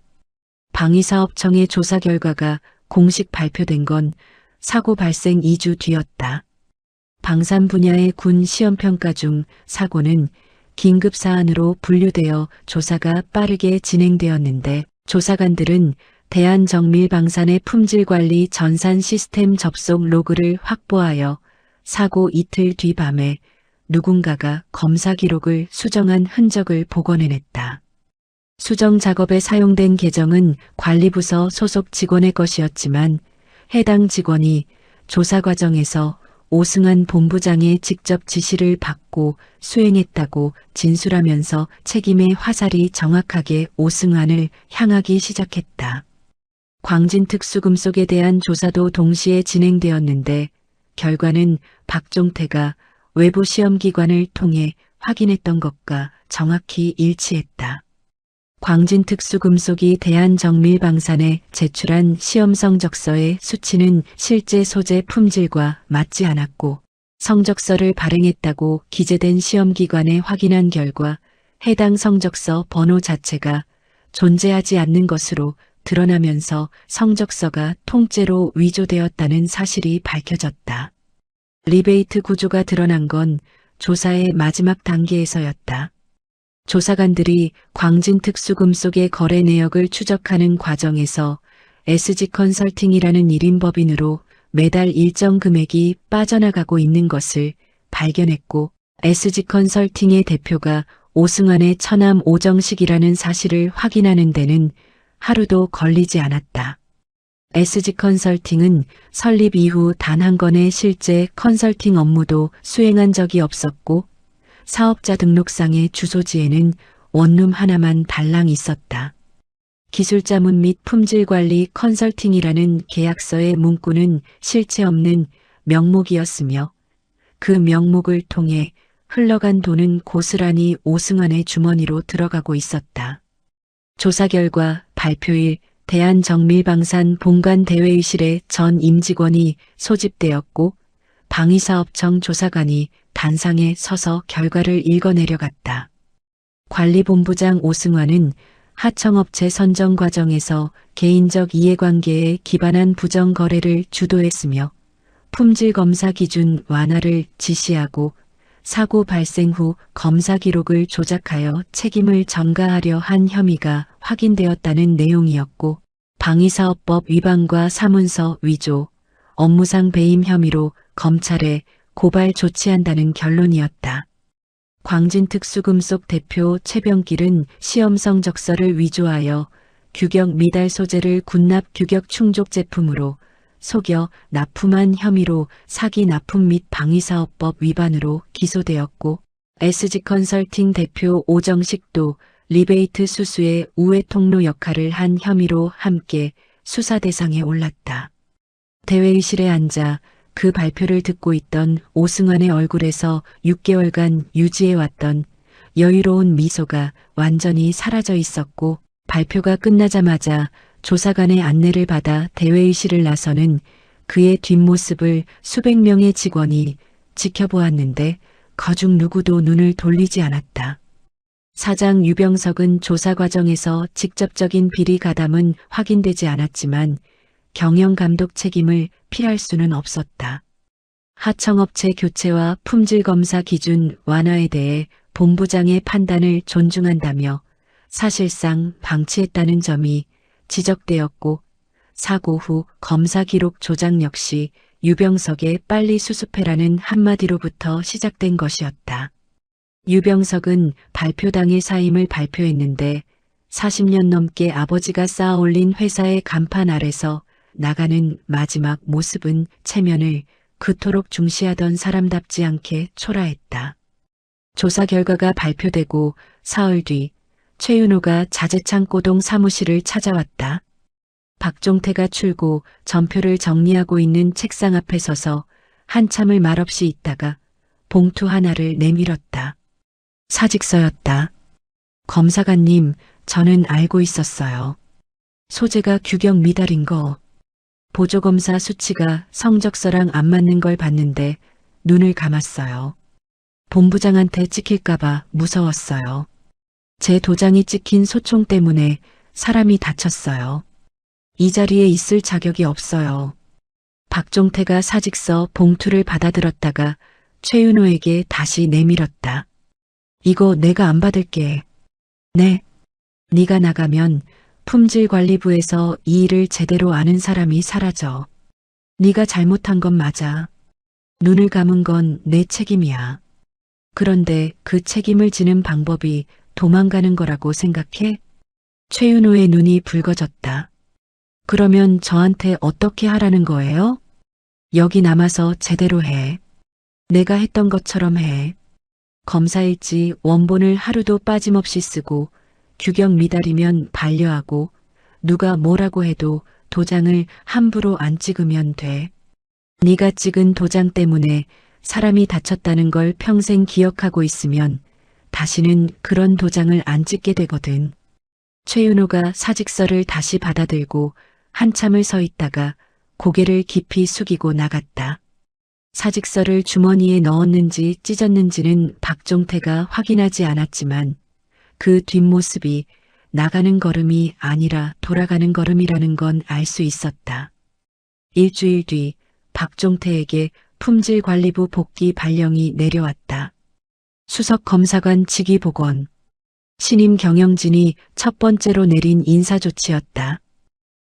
방위사업청의 조사 결과가 공식 발표된 건 사고 발생 2주 뒤였다. 방산 분야의 군 시험평가 중 사고는 긴급 사안으로 분류되어 조사가 빠르게 진행되었는데 조사관들은 대한정밀방산의 품질관리 전산 시스템 접속 로그를 확보하여 사고 이틀 뒤 밤에 누군가가 검사 기록을 수정한 흔적을 복원해냈다. 수정 작업에 사용된 계정은 관리부서 소속 직원의 것이었지만 해당 직원이 조사 과정에서 오승환 본부장의 직접 지시를 받고 수행했다고 진술하면서 책임의 화살이 정확하게 오승환을 향하기 시작했다. 광진 특수금속에 대한 조사도 동시에 진행되었는데 결과는 박종태가 외부 시험기관을 통해 확인했던 것과 정확히 일치했다. 광진특수금속이 대한정밀방산에 제출한 시험 성적서의 수치는 실제 소재 품질과 맞지 않았고 성적서를 발행했다고 기재된 시험기관에 확인한 결과 해당 성적서 번호 자체가 존재하지 않는 것으로 드러나면서 성적서가 통째로 위조되었다는 사실이 밝혀졌다. 리베이트 구조가 드러난 건 조사의 마지막 단계에서였다. 조사관들이 광진특수금속의 거래 내역을 추적하는 과정에서 SG컨설팅이라는 1인 법인으로 매달 일정 금액이 빠져나가고 있는 것을 발견했고 SG컨설팅의 대표가 오승환의 처남 오정식이라는 사실을 확인하는 데는 하루도 걸리지 않았다. SG컨설팅은 설립 이후 단 한 건의 실제 컨설팅 업무도 수행한 적이 없었고 사업자 등록상의 주소지에는 원룸 하나만 달랑 있었다. 기술자문 및 품질관리 컨설팅이라는 계약서의 문구는 실체 없는 명목이었으며 그 명목을 통해 흘러간 돈은 고스란히 오승환의 주머니로 들어가고 있었다. 조사 결과 발표일 대한정밀방산 본관대회의실에 전 임직원이 소집되었고 방위사업청 조사관이 단상에 서서 결과를 읽어내려갔다. 관리본부장 오승환은 하청업체 선정 과정에서 개인적 이해관계에 기반한 부정거래를 주도했으며 품질검사 기준 완화를 지시하고 사고 발생 후 검사 기록을 조작하여 책임을 전가하려 한 혐의가 확인되었다는 내용이었고 방위사업법 위반과 사문서 위조, 업무상 배임 혐의로 검찰에 고발 조치한다는 결론이었다. 광진특수금속 대표 최병길은 시험 성적서를 위조하여 규격 미달 소재를 군납 규격 충족 제품으로 속여 납품한 혐의로 사기 납품 및 방위사업법 위반으로 기소되었고 SG컨설팅 대표 오정식도 리베이트 수수의 우회 통로 역할을 한 혐의로 함께 수사 대상에 올랐다. 대회의실에 앉아 그 발표를 듣고 있던 오승환의 얼굴에서 6개월간 유지해왔던 여유로운 미소가 완전히 사라져 있었고 발표가 끝나자마자 조사관의 안내를 받아 대회의실을 나서는 그의 뒷모습을 수백 명의 직원이 지켜보았는데 그중 누구도 눈을 돌리지 않았다. 사장 유병석은 조사 과정에서 직접적인 비리 가담은 확인되지 않았지만 경영감독 책임을 피할 수는 없었다. 하청업체 교체와 품질검사 기준 완화에 대해 본부장의 판단을 존중한다며 사실상 방치했다는 점이 지적되었고 사고 후 검사 기록 조작 역시 유병석의 빨리 수습해라는 한마디로부터 시작된 것이었다. 유병석은 발표당의 사임을 발표했는데 40년 넘게 아버지가 쌓아올린 회사의 간판 아래서 나가는 마지막 모습은 체면을 그토록 중시하던 사람답지 않게 초라했다. 조사 결과가 발표되고 사흘 뒤 최윤호가 자재창고동 사무실을 찾아왔다. 박종태가 출고 전표를 정리하고 있는 책상 앞에 서서 한참을 말없이 있다가 봉투 하나를 내밀었다. 사직서였다. 검사관님, 저는 알고 있었어요. 소재가 규격 미달인 거. 보조검사 수치가 성적서랑 안 맞는 걸 봤는데 눈을 감았어요. 본부장한테 찍힐까봐 무서웠어요. 제 도장이 찍힌 소총 때문에 사람이 다쳤어요. 이 자리에 있을 자격이 없어요. 박종태가 사직서 봉투를 받아들었다가 최윤호에게 다시 내밀었다. 이거 내가 안 받을게. 네. 네가 나가면 품질관리부에서 이 일을 제대로 아는 사람이 사라져. 네가 잘못한 건 맞아. 눈을 감은 건 내 책임이야. 그런데 그 책임을 지는 방법이 도망가는 거라고 생각해? 최윤호의 눈이 붉어졌다. 그러면 저한테 어떻게 하라는 거예요? 여기 남아서 제대로 해. 내가 했던 것처럼 해. 검사일지 원본을 하루도 빠짐없이 쓰고 규격 미달이면 반려하고 누가 뭐라고 해도 도장을 함부로 안 찍으면 돼. 네가 찍은 도장 때문에 사람이 다쳤다는 걸 평생 기억하고 있으면 다시는 그런 도장을 안 찍게 되거든. 최윤호가 사직서를 다시 받아들고 한참을 서 있다가 고개를 깊이 숙이고 나갔다. 사직서를 주머니에 넣었는지 찢었는지는 박종태가 확인하지 않았지만 그 뒷모습이 나가는 걸음이 아니라 돌아가는 걸음이라는 건 알 수 있었다. 일주일 뒤 박종태에게 품질관리부 복귀 발령이 내려왔다. 수석검사관 직위복원. 신임 경영진이 첫 번째로 내린 인사조치였다.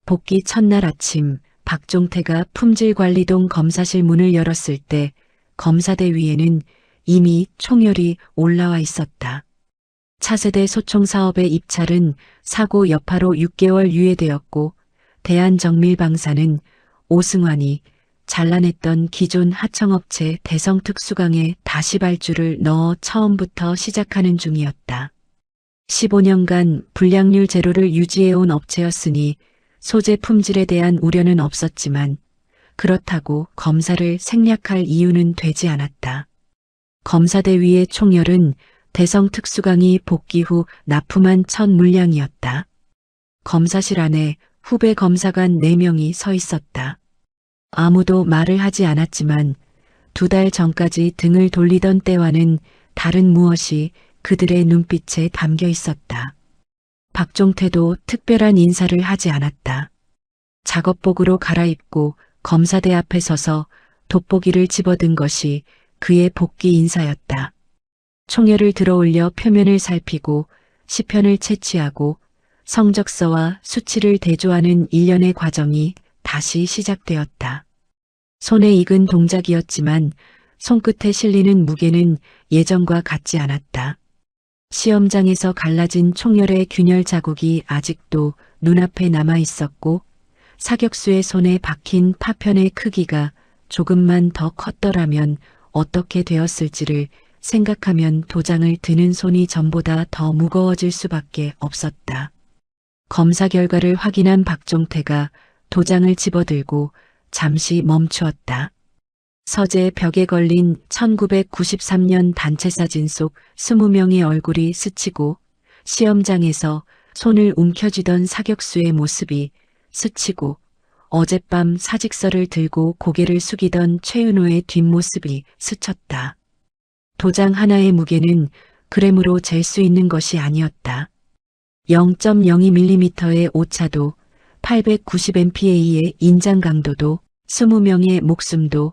복귀 첫날 아침 박종태가 품질관리동 검사실 문을 열었을 때 검사대 위에는 이미 총열이 올라와 있었다. 차세대 소총사업의 입찰은 사고 여파로 6개월 유예되었고 대한정밀방사는 오승환이 잘라냈던 기존 하청업체 대성특수강에 다시 발주를 넣어 처음부터 시작하는 중이었다. 15년간 불량률 제로를 유지해온 업체였으니 소재 품질에 대한 우려는 없었지만 그렇다고 검사를 생략할 이유는 되지 않았다. 검사대 위의 총열은 대성특수강이 복귀 후 납품한 첫 물량이었다. 검사실 안에 후배 검사관 4명이 서 있었다. 아무도 말을 하지 않았지만 2달 전까지 등을 돌리던 때와는 다른 무엇이 그들의 눈빛에 담겨 있었다. 박종태도 특별한 인사를 하지 않았다. 작업복으로 갈아입고 검사대 앞에 서서 돋보기를 집어든 것이 그의 복귀 인사였다. 총열을 들어올려 표면을 살피고 시편을 채취하고 성적서와 수치를 대조하는 일련의 과정이 다시 시작되었다. 손에 익은 동작이었지만 손끝에 실리는 무게는 예전과 같지 않았다. 시험장에서 갈라진 총열의 균열 자국이 아직도 눈앞에 남아 있었고 사격수의 손에 박힌 파편의 크기가 조금만 더 컸더라면 어떻게 되었을지를 생각하면 도장을 드는 손이 전보다 더 무거워질 수밖에 없었다. 검사 결과를 확인한 박종태가 도장을 집어들고 잠시 멈추었다. 서재 벽에 걸린 1993년 단체 사진 속 20명의 얼굴이 스치고 시험장에서 손을 움켜쥐던 사격수의 모습이 스치고 어젯밤 사직서를 들고 고개를 숙이던 최윤호의 뒷모습이 스쳤다. 도장 하나의 무게는 그램으로 잴 수 있는 것이 아니었다. 0.02mm의 오차도 890MPa의 인장 강도도 20명의 목숨도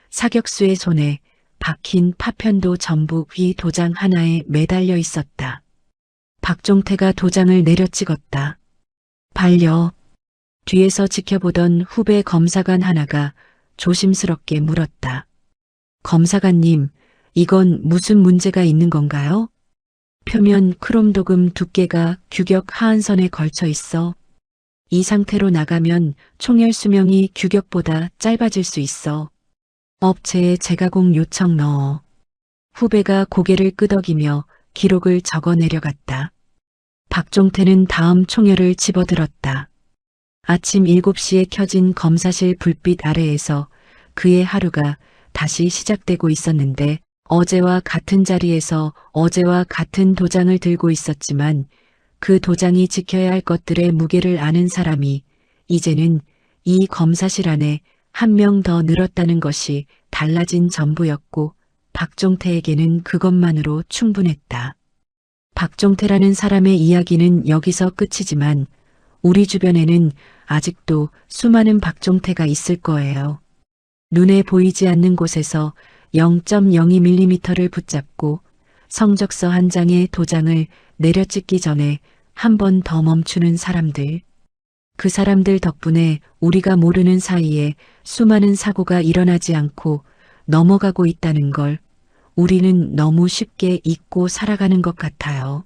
사격수의 손에 박힌 파편도 전부 위 도장 하나에 매달려 있었다. 박종태가 도장을 내려찍었다. 반려. 뒤에서 지켜보던 후배 검사관 하나가 조심스럽게 물었다. 검사관님, 이건 무슨 문제가 있는 건가요? 표면 크롬도금 두께가 규격 하한선에 걸쳐 있어. 이 상태로 나가면 총열 수명이 규격보다 짧아질 수 있어. 업체에 재가공 요청 넣어. 후배가 고개를 끄덕이며 기록을 적어 내려갔다. 박종태는 다음 총열을 집어들었다. 아침 7시에 켜진 검사실 불빛 아래에서 그의 하루가 다시 시작되고 있었는데 어제와 같은 자리에서 어제와 같은 도장을 들고 있었지만 그 도장이 지켜야 할 것들의 무게를 아는 사람이 이제는 이 검사실 안에 한 명 더 늘었다는 것이 달라진 전부였고 박종태에게는 그것만으로 충분했다. 박종태라는 사람의 이야기는 여기서 끝이지만 우리 주변에는 아직도 수많은 박종태가 있을 거예요. 눈에 보이지 않는 곳에서 0.02mm를 붙잡고 성적서 한 장의 도장을 내려찍기 전에 한 번 더 멈추는 사람들. 그 사람들 덕분에 우리가 모르는 사이에 수많은 사고가 일어나지 않고 넘어가고 있다는 걸 우리는 너무 쉽게 잊고 살아가는 것 같아요.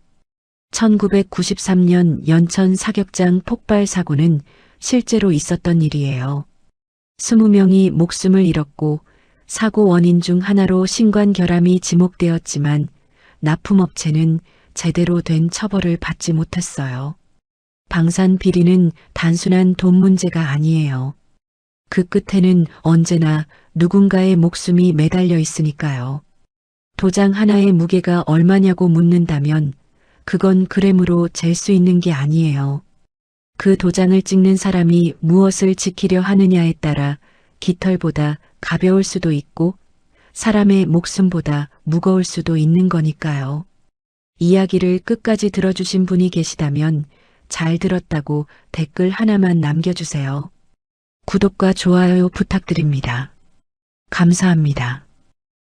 1993년 연천 사격장 폭발 사고는 실제로 있었던 일이에요. 20명이 목숨을 잃었고 사고 원인 중 하나로 신관결함이 지목되었지만 납품업체는 제대로 된 처벌을 받지 못했어요. 방산 비리는 단순한 돈 문제가 아니에요. 그 끝에는 언제나 누군가의 목숨이 매달려 있으니까요. 도장 하나의 무게가 얼마냐고 묻는다면 그건 그램으로 잴 수 있는 게 아니에요. 그 도장을 찍는 사람이 무엇을 지키려 하느냐에 따라 깃털보다 가벼울 수도 있고 사람의 목숨보다 무거울 수도 있는 거니까요. 이야기를 끝까지 들어주신 분이 계시다면 잘 들었다고 댓글 하나만 남겨주세요. 구독과 좋아요 부탁드립니다. 감사합니다.